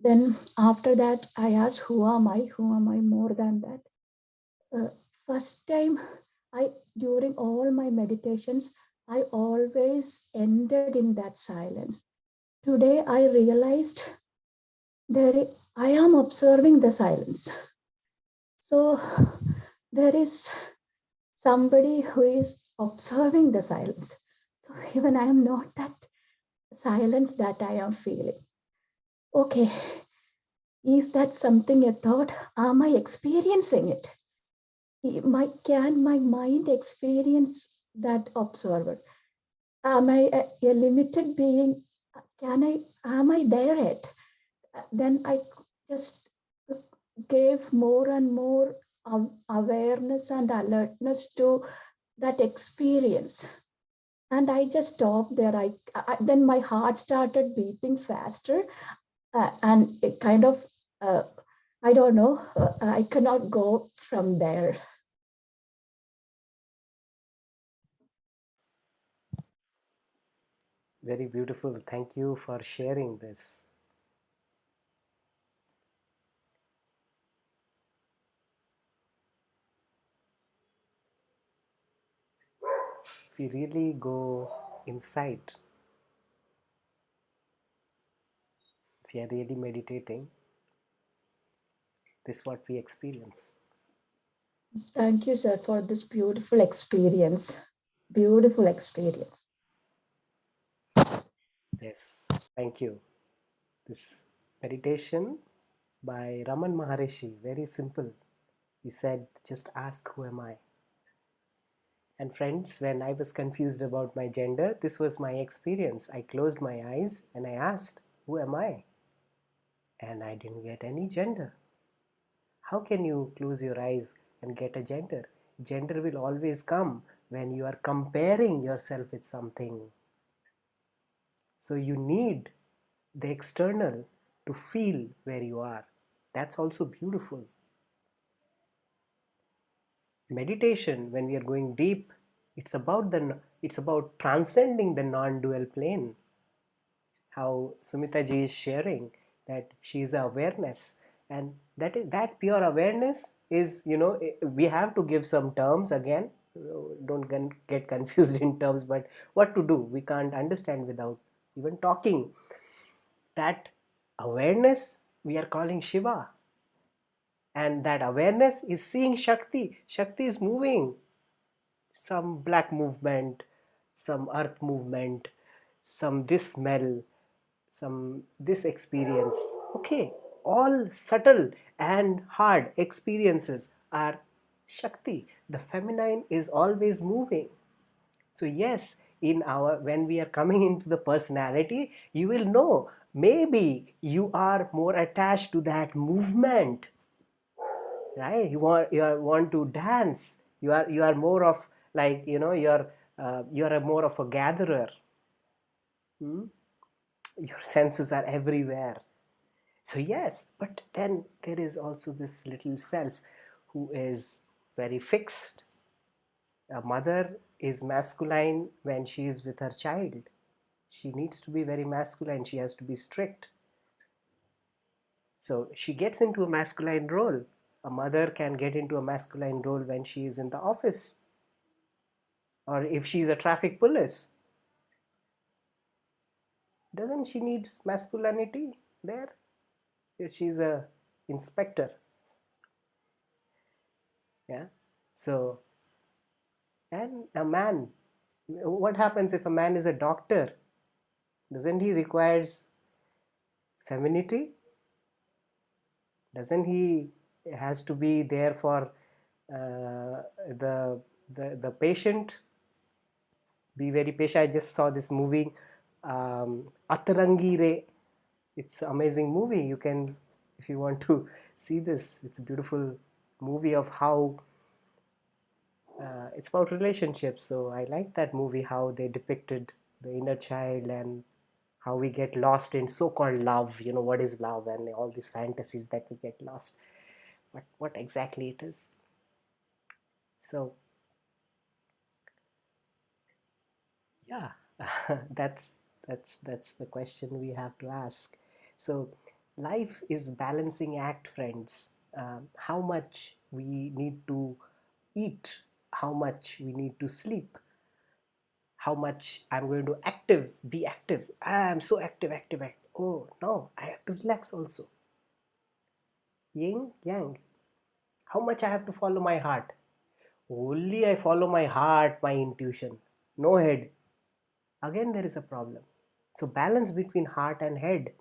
Then after that, I asked, who am I? Who am I more than that? First time, during all my meditations, I always ended in that silence. Today, I realized I am observing the silence. So there is somebody who is observing the silence. So even I am not that silence that I am feeling. Okay, is that something a thought? Am I experiencing it? Can my mind experience that observer? Am I a limited being? Am I there yet? Then I just gave more and more awareness and alertness to that experience. And I just stopped there. Then my heart started beating faster, and it kind of, I don't know, I cannot go from there. Very beautiful. Thank you for sharing this. If we really go inside, if we are really meditating, this is what we experience. Thank you, sir, for this beautiful experience. Beautiful experience. Yes, thank you. This meditation by Raman Maharishi, very simple. He said, just ask, who am I? And friends, when I was confused about my gender, this was my experience. I closed my eyes and I asked, who am I? And I didn't get any gender. How can you close your eyes and get a gender? Gender will always come when you are comparing yourself with something. So you need the external to feel where you are. That's also beautiful. Meditation, when we are going deep, it's about transcending the non-dual plane. How Sumita ji is sharing that she is awareness, and that pure awareness is, we have to give some terms again. Don't get confused in terms, but what to do? We can't understand without even talking. That awareness we are calling Shiva, and that awareness is seeing Shakti. Shakti is moving. Some black movement, some earth movement, some this smell, some this experience. Okay, all subtle and hard experiences are Shakti. The feminine is always moving. So yes, in our when we are coming into the personality, you will know maybe you are more attached to that movement, right? You want to dance. You are more of, like, you are more of a gatherer. Hmm? Your senses are everywhere. So yes, but then there is also this little self who is very fixed. A mother is masculine when she is with her child. She needs to be very masculine. She has to be strict. So she gets into a masculine role. A mother can get into a masculine role when she is in the office, or if she's a traffic police. Doesn't she need masculinity there? If she's a inspector, yeah. So, and a man, what happens if a man is a doctor? Doesn't he requires femininity? Doesn't he has to be there for the patient? Be very patient. I just saw this movie, Atarangi Re. It's an amazing movie. You can, if you want to see this, it's a beautiful movie of how it's about relationships. So I like that movie, how they depicted the inner child and how we get lost in so-called love. What is love, and all these fantasies that we get lost. But what exactly it is? So yeah, that's the question we have to ask. So life is balancing act, friends. How much we need to eat, how much we need to sleep, how much I'm going to be active. I'm so active. Oh no, I have to relax also. Yin, yang. How much I have to follow my heart? Only I follow my heart, my intuition. No head. Again, there is a problem. So balance between heart and head.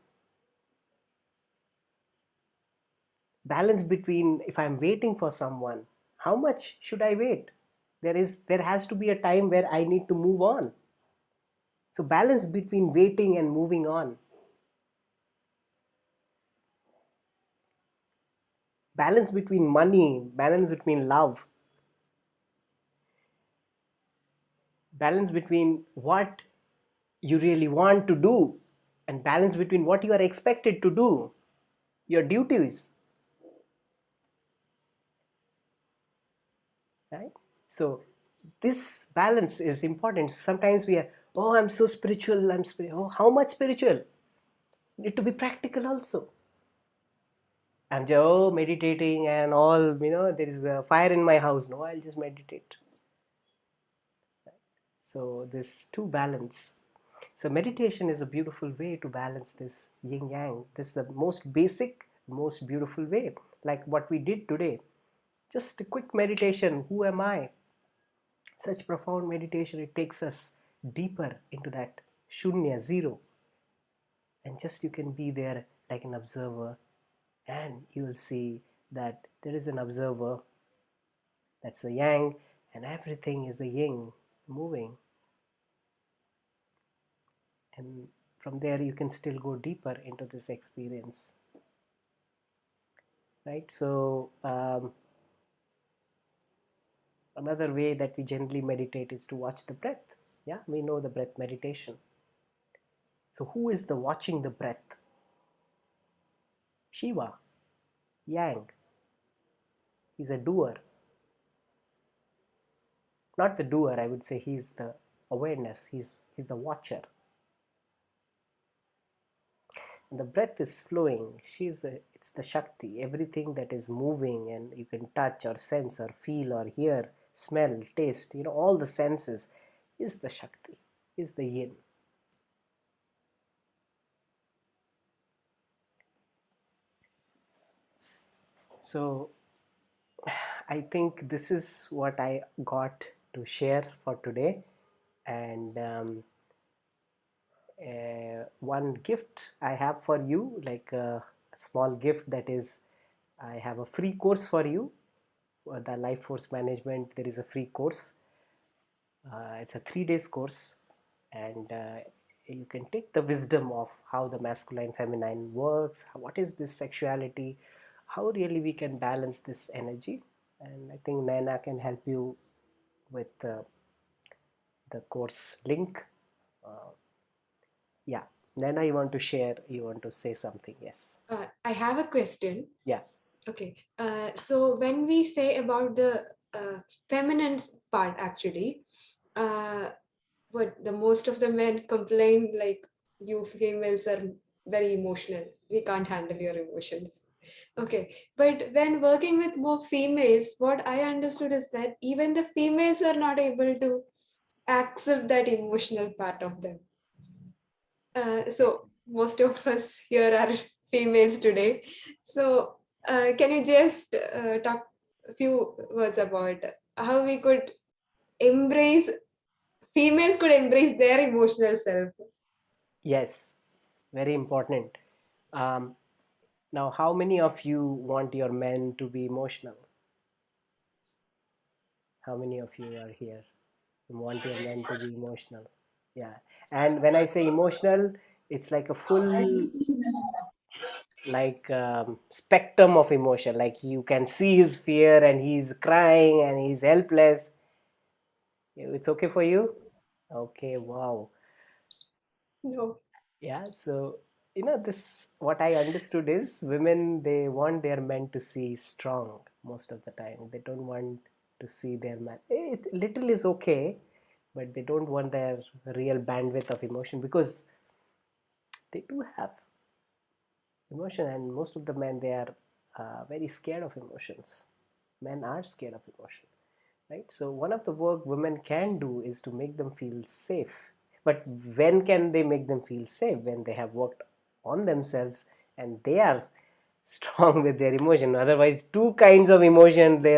Balance between, if I'm waiting for someone, how much should I wait? There has to be a time where I need to move on. So balance between waiting and moving on. Balance between money, balance between love. Balance between what you really want to do and balance between what you are expected to do, your duties, right? So this balance is important. Sometimes we are, oh, I'm so spiritual, oh, how much spiritual? Need to be practical also. I'm just, oh, meditating and all, there is a fire in my house. No, I'll just meditate. So this two balance. So meditation is a beautiful way to balance this yin yang. This is the most basic, most beautiful way, like what we did today. Just a quick meditation. Who am I? Such profound meditation. It takes us deeper into that shunya, zero, and just you can be there like an observer, and you will see that there is an observer That's the yang, and everything is the yin, moving. And from there, you can still go deeper into this experience, right? So, another way that we generally meditate is to watch the breath. Yeah, we know the breath meditation. So, who is the watching the breath? Shiva, yang. He's a doer. Not the doer, I would say he's the awareness, he's the watcher. And the breath is flowing. It's the Shakti, everything that is moving and you can touch or sense or feel or hear, smell, taste, all the senses is the Shakti, is the yin. So I think this is what I got to share for today. And one gift I have for you, like a small gift, that is, I have a free course for you for the Life Force Management. There is a free course. It's a 3 days course, and you can take the wisdom of how the masculine feminine works, what is this sexuality, how really we can balance this energy. And I think Naina can help you with the course link. Yeah, Naina, you want to say something? Yes. I have a question. Yeah. Okay. So when we say about the feminine part, actually, what the most of the men complain, like, you females are very emotional. We can't handle your emotions. Okay. But when working with more females, what I understood is that even the females are not able to accept that emotional part of them. So most of us here are females today. So can you just talk a few words about how we could embrace, females could embrace their emotional self? Yes, very important. Um, Now, how many of you want your men to be emotional? How many of you are here? You want your men to be emotional? Yeah. And when I say emotional, it's like a full, like spectrum of emotion. Like you can see his fear and he's crying and he's helpless. It's okay for you? Okay, wow. No. Yeah, so this, what I understood is women, they want their men to see strong most of the time. They don't want to see their man. Little is okay, but they don't want their real bandwidth of emotion, because they do have emotion, and most of the men, they are very scared of emotions. Men are scared of emotion, right? So one of the work women can do is to make them feel safe. But when can they make them feel safe? When they have worked on themselves and they are strong with their emotion. Otherwise, two kinds of emotion, they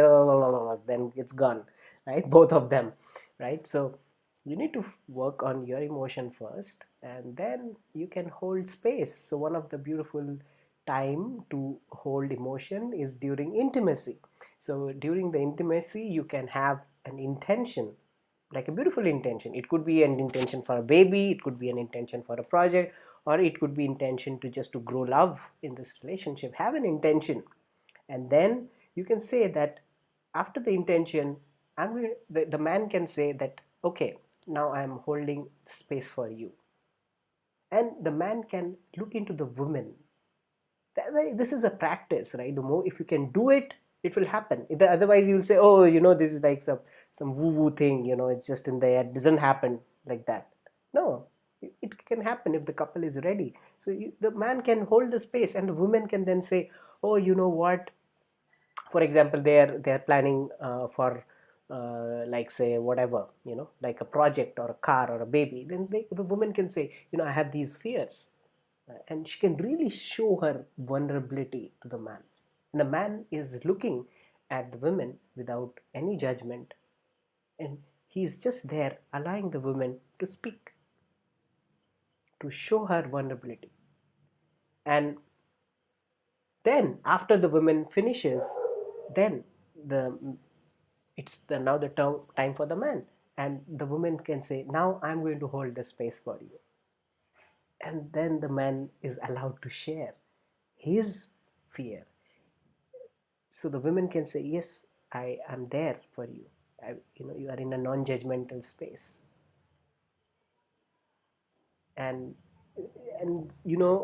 then it's gone, right? Both of them, right? So you need to work on your emotion first, and then you can hold space. So one of the beautiful time to hold emotion is during intimacy. So during the intimacy, you can have an intention, like a beautiful intention. It could be an intention for a baby, it could be an intention for a project, or it could be intention to just to grow love in this relationship. Have an intention, and then you can say that after the intention, the man can say that, okay, now I am holding space for you, and the man can look into the woman. This is a practice, right? The more, if you can do it, it will happen. Otherwise you'll say, oh, this is like some woo woo thing, it's just in the air. It doesn't happen like that. No, it can happen if the couple is ready. So the man can hold the space, and the woman can then say, oh, you know what, for example, they're planning for like, say, whatever, like a project or a car or a baby. Then the woman can say, I have these fears, and she can really show her vulnerability to the man. And the man is looking at the woman without any judgment, and he's just there allowing the woman to speak, to show her vulnerability. And then after the woman finishes, then the it's now the time for the man, and the woman can say, now I'm going to hold the space for you, and then the man is allowed to share his fear. So the women can say, yes, I am there for you. You are in a non-judgmental space. and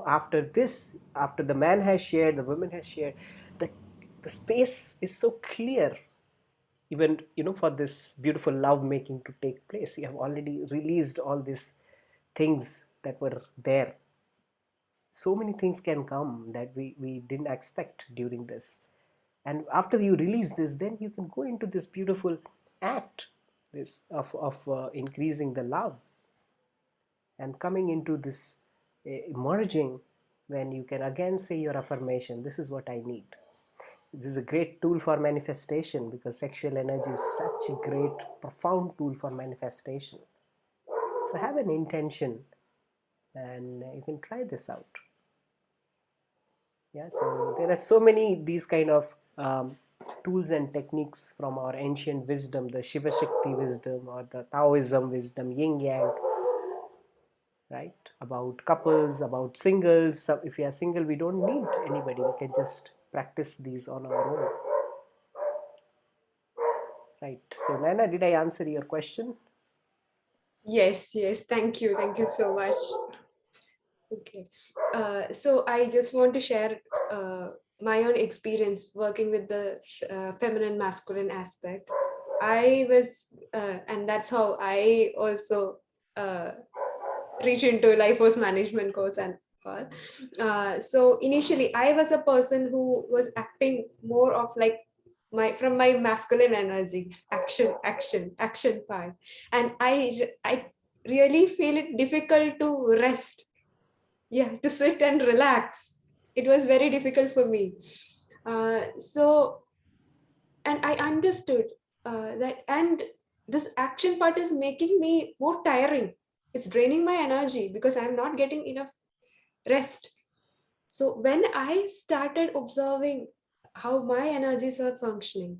after this, after the man has shared, the woman has shared, the the space is so clear, even for this beautiful love making to take place. You have already released all these things that were there. So many things can come that we didn't expect during this. And after you release this, then you can go into this beautiful act, this of increasing the love and coming into this merging, when you can again say your affirmation, this is what I need. This is a great tool for manifestation, because sexual energy is such a great profound tool for manifestation. So have an intention, and you can try this out. Yeah, so there are so many these kind of tools and techniques from our ancient wisdom, the Shiva Shakti wisdom or the Taoism wisdom, yin yang, right? About couples, about singles. So if we are single, we don't need anybody. We can just practice these on our own. Right. So Nana, did I answer your question? Yes, yes. Thank you. Thank you so much. Okay. So I just want to share my own experience working with the feminine masculine aspect. I was, and that's how I also reach into life force management course and all. So initially, I was a person who was acting more of like from my masculine energy, action part, and I really feel it difficult to rest, yeah, to sit and relax. It was very difficult for me. So, and I understood that, and this action part is making me more tiring. It's draining my energy because I'm not getting enough rest. So when I started observing how my energies are functioning,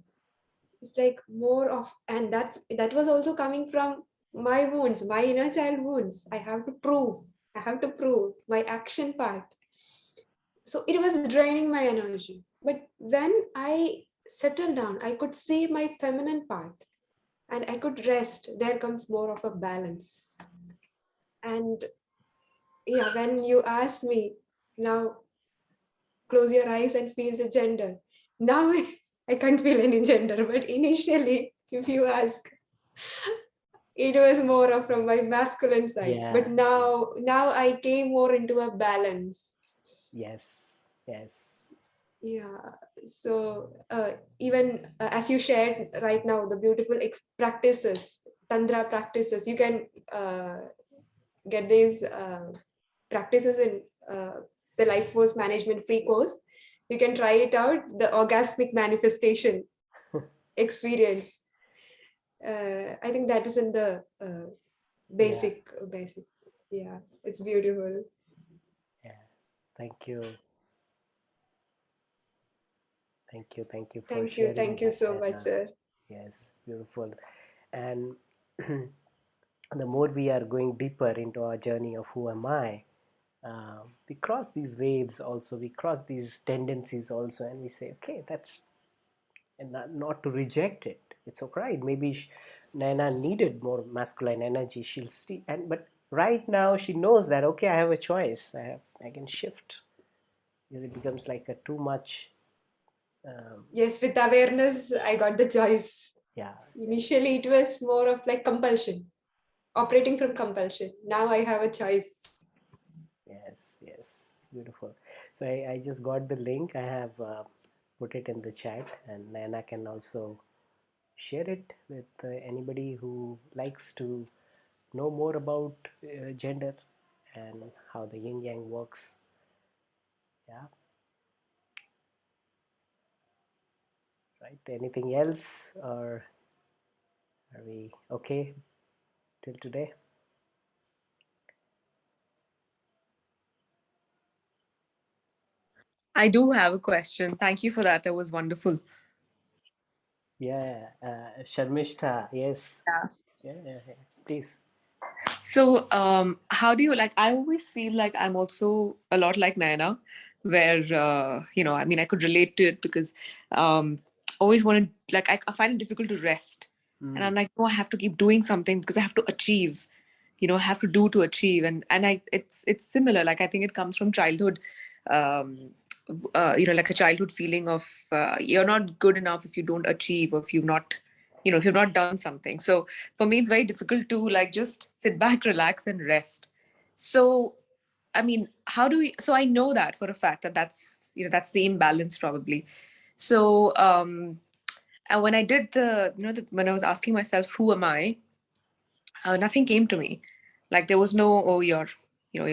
it's like more of, and that was also coming from my wounds, my inner child wounds. I have to prove my action part. So it was draining my energy. But when I settled down, I could see my feminine part and I could rest. There comes more of a balance. And yeah, when you asked me, now close your eyes and feel the gender. Now I can't feel any gender, but initially, if you ask, it was more of from my masculine side. Yeah. But now I came more into a balance. Yes. Yes. Yeah. So even as you shared right now, the beautiful practices, tantra practices, you can get these practices in the life force management free course. You can try it out, the orgasmic manifestation experience. I think that is in the basic. Yeah, it's beautiful. Yeah. Thank you. Thank you for Thank you. sharing Thank you that, so much, Nana. sir. Yes, beautiful. And the more we are going deeper into our journey of who am I, we cross these waves also, we cross these tendencies also, and we say, okay, that's, and not to reject it. It's okay. Maybe Nana needed more masculine energy. She'll see, but right now she knows that, okay, I have a choice. I can shift. It becomes like a too much. Yes, with awareness, I got the choice. Yeah. Initially, it was more of like compulsion, operating from compulsion. Now I have a choice. Yes, beautiful. So I just got the link. I have put it in the chat, and Nana can also share it with anybody who likes to know more about gender and how the yin yang works. Yeah, right. Anything else, or are we okay till today? I do have a question. Thank you for that. That was wonderful. Yeah, Sharmishta, yes. Yeah. Yeah. Please. So, how do you like? I always feel like I'm also a lot like Naina, where I mean, I could relate to it because always wanted like I find it difficult to rest, and I'm like, no, I have to keep doing something because I have to achieve. I have to do to achieve, and it's similar. Like I think it comes from childhood. Um, like a childhood feeling of you're not good enough if you don't achieve or if you've not if you've not done something. So for me it's very difficult to like just sit back, relax and rest. So I mean, how do we, so I know that for a fact that that's the imbalance probably. So and when I did when I was asking myself who am I, nothing came to me. Like there was no, oh, you're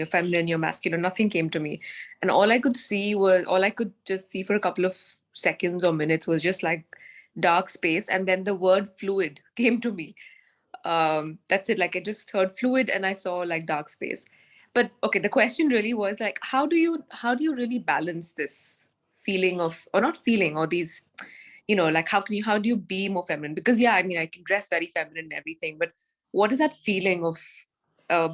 feminine, you're masculine, nothing came to me. And all I could just see for a couple of seconds or minutes was just like dark space, and then the word fluid came to me. That's it. Like I just heard fluid and I saw like dark space. But okay, the question really was like, how do you really balance this feeling of, or not feeling, or these, like how do you be more feminine? Because yeah, I mean, I can dress very feminine and everything, but what is that feeling of,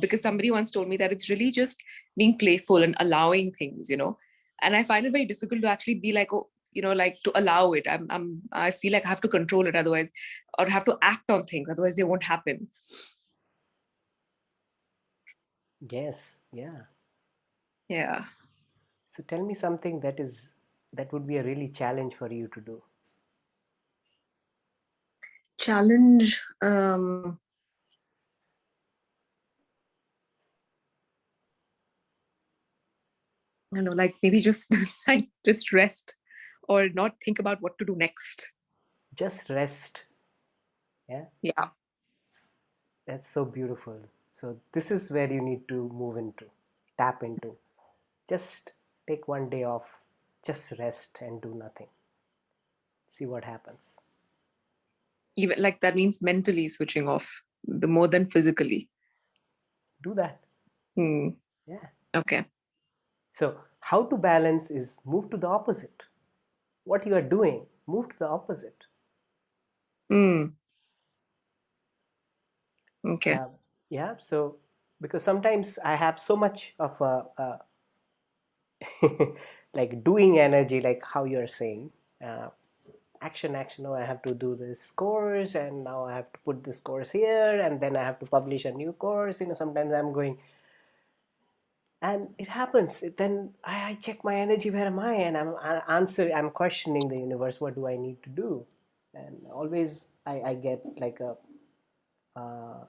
because somebody once told me that it's really just being playful and allowing things. And I find it very difficult to actually be like, oh, like to allow it. I feel like I have to control it otherwise, or have to act on things otherwise they won't happen. Yes, yeah. Yeah. So tell me something that would be a really challenge for you to do. Challenge. I don't know, like maybe just like just rest or not think about what to do next. Just rest. Yeah, Yeah. that's so beautiful. So this is where you need to move into, tap into. Just take one day off, just rest and do nothing. See what happens. Even like that means mentally switching off the more than physically. Do that. Hmm. Yeah. Okay. So how to balance is move to the opposite. What you are doing, move to the opposite. Hmm. Okay. Yeah. So because sometimes I have so much of a like doing energy, like how you're saying, uh, action. Oh, I have to do this course, and now I have to put this course here, and then I have to publish a new course. Sometimes I'm going, and it happens. Then I check my energy. Where am I? And I'm questioning the universe. What do I need to do? And always I get uh,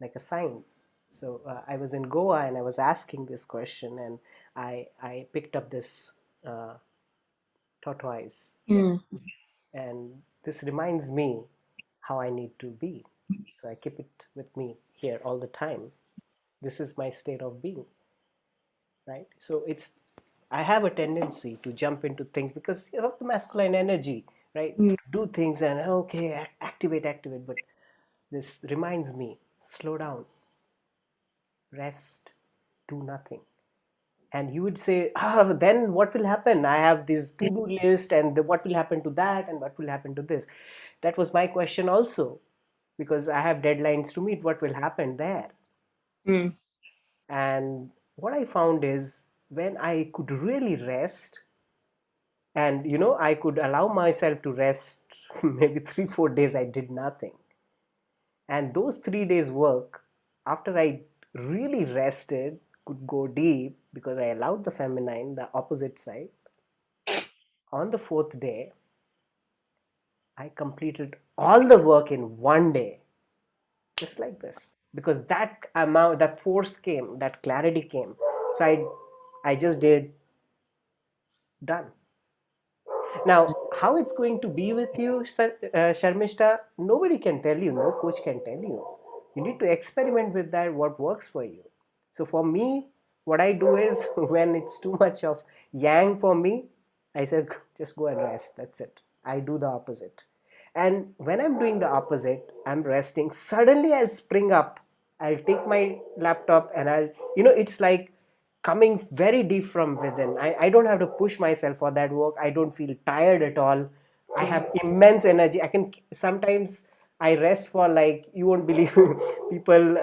like a sign. So I was in Goa and I was asking this question, and I picked up this uh, tortoise, Hmm. and this reminds me how I need to be. So I keep it with me here all the time. This is my state of being, right? So I have a tendency to jump into things because you have the masculine energy, right? Hmm. Do things and okay, activate. But this reminds me, slow down, rest, do nothing. And you would say, then what will happen? I have this to-do list, and what will happen to that, and what will happen to this? That was my question also, because I have deadlines to meet. What will happen there? Hmm. And what I found is when I could really rest, and I could allow myself to rest maybe 3 4 days I did nothing, and those 3 days work, after I really rested, could go deep because I allowed the feminine, the opposite side. On the fourth day I completed all the work in one day, just like this, because that amount, that force came, that clarity came. So I just did, done. Now, how it's going to be with you, Sharmishta, nobody can tell you, no coach can tell you. You need to experiment with that, what works for you. So for me, what I do is when it's too much of yang for me, I said, just go and rest. That's it. I do the opposite. And when I'm doing the opposite, I'm resting. Suddenly I'll spring up. I'll take my laptop and it's like coming very deep from within. I don't have to push myself for that work. I don't feel tired at all. I have immense energy. I can sometimes I rest for like you won't believe people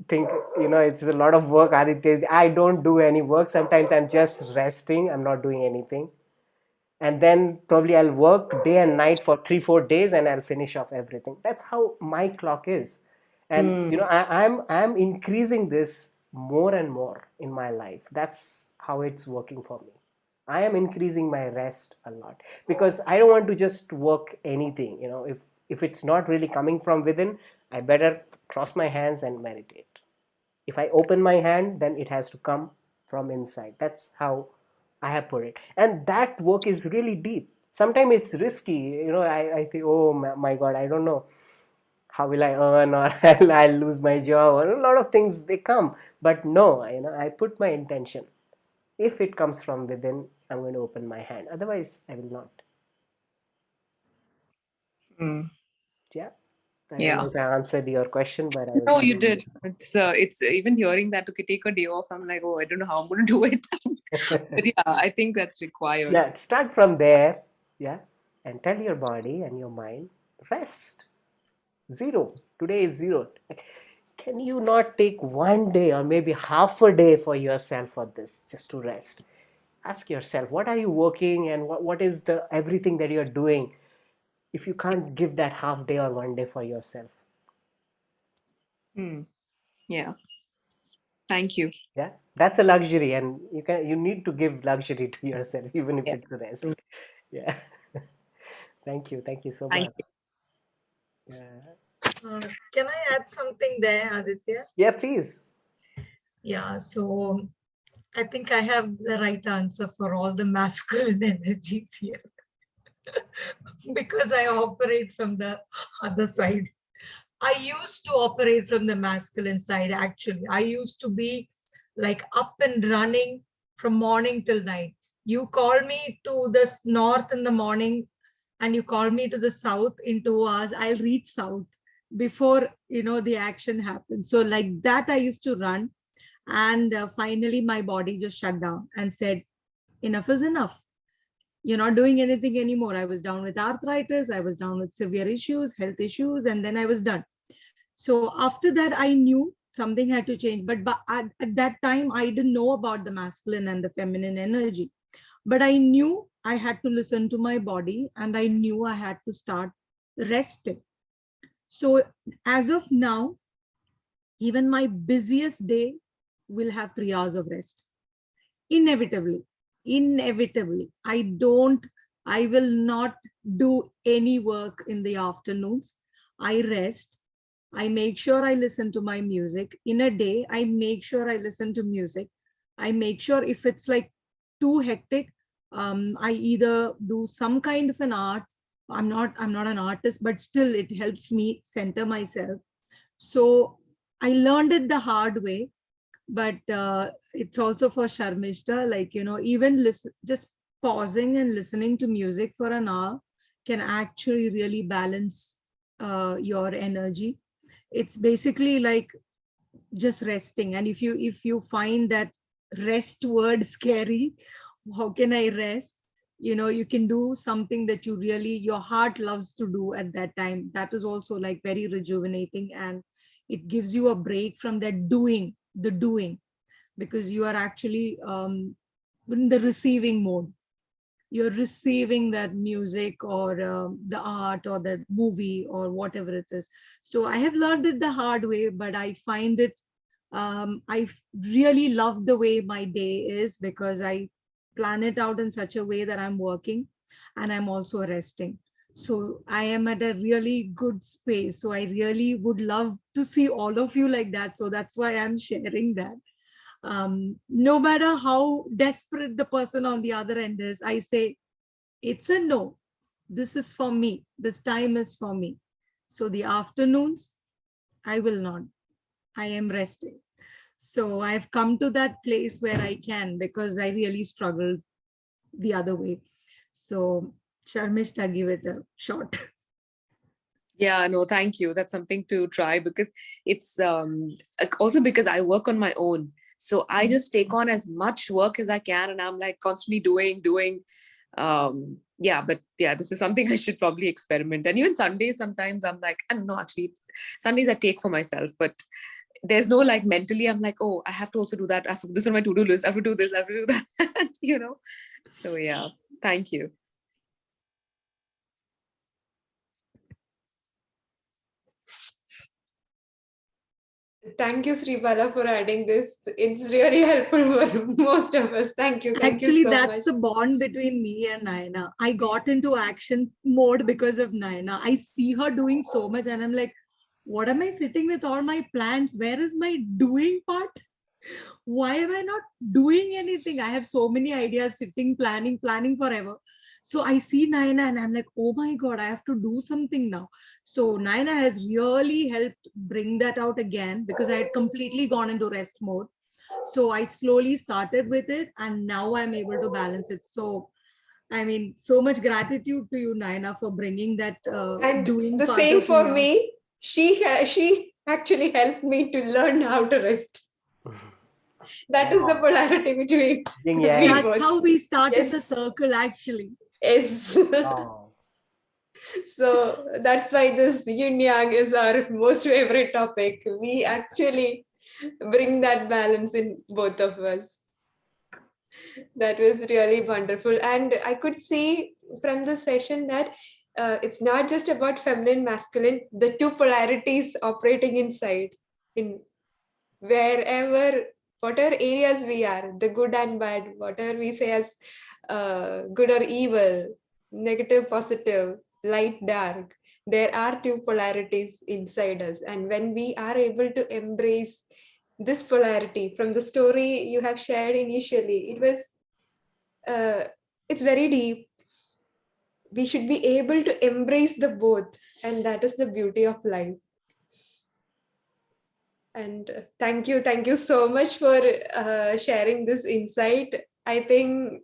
think it's a lot of work. Aditya, I don't do any work. Sometimes I'm just resting. I'm not doing anything, and then probably I'll work day and night for 3-4 days, and I'll finish off everything. That's how my clock is, and I'm increasing this more and more in my life. That's how it's working for me. I am increasing my rest a lot because I don't want to just work anything. If it's not really coming from within, I better cross my hands and meditate. If I open my hand, then it has to come from inside. That's how I have put it. And that work is really deep. Sometimes it's risky. I think, oh my God, I don't know how will I earn, or I'll lose my job, or a lot of things they come. But no, I put my intention. If it comes from within, I'm going to open my hand. Otherwise, I will not. Mm. Yeah. I don't Yeah. know if I answered your question, but I was No, you trying to. did. It's even hearing that, okay, take a day off. I'm like, oh, I don't know how I'm going to do it. But yeah, I think that's required. Yeah, start from there. Yeah. And tell your body and your mind, rest. Zero. Today is zero. Can you not take one day or maybe half a day for yourself for this, just to rest? Ask yourself, what are you working, and what is the everything that you're doing if you can't give that half day or one day for yourself? Yeah. Thank you. Yeah, that's a luxury, and you need to give luxury to yourself, even if Yeah. it's a rest. Yeah. Thank you so Thank much. you. Yeah. Can I add something there, Aditya? Yeah, please. Yeah, so I think I have the right answer for all the masculine energies here because I operate from the other side. I used to operate from the masculine side, actually. I used to be like up and running from morning till night. You call me to the north in the morning and you call me to the south in 2 hours, I'll reach south before the action happens. So like that, I used to run. And finally, my body just shut down and said, enough is enough. You're not doing anything anymore. I was down with arthritis. I was down with severe issues, health issues, and then I was done. So after that, I knew something had to change. But at that time, I didn't know about the masculine and the feminine energy. But I knew I had to listen to my body, and I knew I had to start resting. So as of now, even my busiest day will have 3 hours of rest. Inevitably. I will not do any work in the afternoons. I rest. I make sure I listen to my music. In a day, I make sure I listen to music. I make sure if it's like too hectic, I either do some kind of an art. I'm not an artist, but still it helps me center myself. So I learned it the hard way, but it's also for Sharmishta, like, even listen, just pausing and listening to music for an hour can actually really balance your energy. It's basically like just resting. And if you find that rest word scary, how can I rest? You can do something that your heart loves to do at that time. That is also like very rejuvenating, and it gives you a break from that the doing, because you are actually in the receiving mode. You're receiving that music or the art or the movie or whatever it is. So I have learned it the hard way, but I find it, I really love the way my day is, because I plan it out in such a way that I'm working and I'm also resting. So I am at a really good space. So I really would love to see all of you like that. So that's why I'm sharing that. No matter how desperate the person on the other end is, I say, it's a no. This is for me. This time is for me. So the afternoons, I will not. I am resting. So I've come to that place where I can, because I really struggled the other way. So Sharmishta, give it a shot. Yeah, no, thank you. That's something to try, because it's also because I work on my own. So I just take on as much work as I can, and I'm like constantly doing. yeah, but yeah, this is something I should probably experiment. And even Sundays, sometimes I'm like, and no, actually, Sundays I take for myself, but there's no like mentally, I'm like, oh, I have to also do that. I have to, this is on my to-do list. I have to do this, I have to do that, you know? So yeah, thank you. Thank you, Sribala, for adding this. It's really helpful for most of us. Thank you. Thank Actually, you so that's much. the bond between me and Naina. I got into action mode because of Naina. I see her doing so much, and I'm like, what am I sitting with all my plans? Where is my doing part? Why am I not doing anything? I have so many ideas sitting, planning forever. So I see Naina and I'm like, oh my God, I have to do something now. So Naina has really helped bring that out again because I had completely gone into rest mode. So I slowly started with it and now I'm able to balance it. So I mean, so much gratitude to you, Naina, for bringing that And doing the part same of me for out. me. She actually helped me to learn how to rest. That is the Yeah. polarity between Yin we yang. That's how both. we started Yes. the circle, actually. Yes. Wow. So that's why this yin yang is our most favorite topic. We actually bring that balance in both of us. That was really wonderful. And I could see from the session that it's not just about feminine, masculine, the two polarities operating inside, in wherever, whatever areas we are, the good and bad, whatever we say as good or evil, negative, positive, light, dark, there are two polarities inside us. And when we are able to embrace this polarity from the story you have shared initially, it was it's very deep. We should be able to embrace the both, and that is the beauty of life. And thank you so much for sharing this insight. I think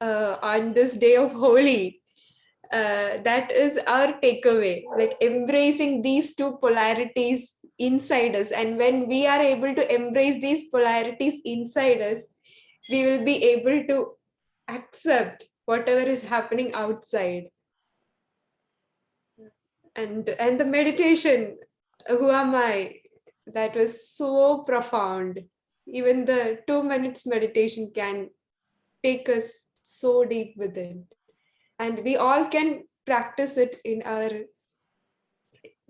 on this day of Holi, that is our takeaway, like embracing these two polarities inside us. And when we are able to embrace these polarities inside us, we will be able to accept whatever is happening outside. And the meditation, who am I, that was so profound. Even the 2 minutes meditation can take us so deep within, and we all can practice it in our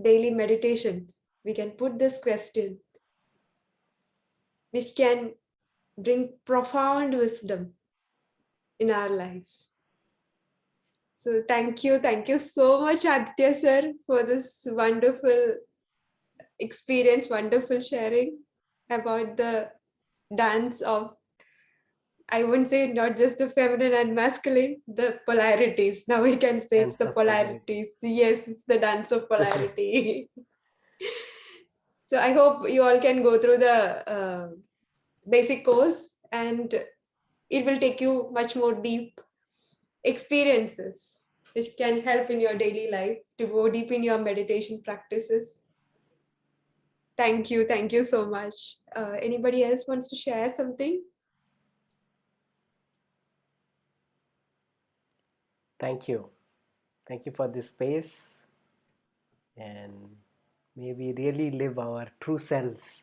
daily meditations. We can put this question, which can bring profound wisdom in our life. So thank you so much, Aditya sir, for this wonderful experience, wonderful sharing about the dance of, I wouldn't say not just the feminine and masculine, the polarities. Now we can say it's Dance the of polarity. polarities. Yes, it's the dance of polarity. So I hope you all can go through the basic course, and it will take you much more deep experiences which can help in your daily life to go deep in your meditation practices. Thank you so much. Anybody else wants to share something? Thank you. Thank you for this space. And may we really live our true selves.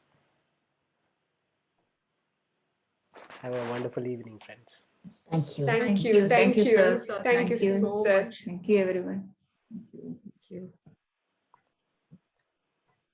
Have a wonderful evening, friends. Thank you. Thank Thank you, you. Thank you, sir. Thank Thank you, you sir. Much. Thank you, everyone. Thank you.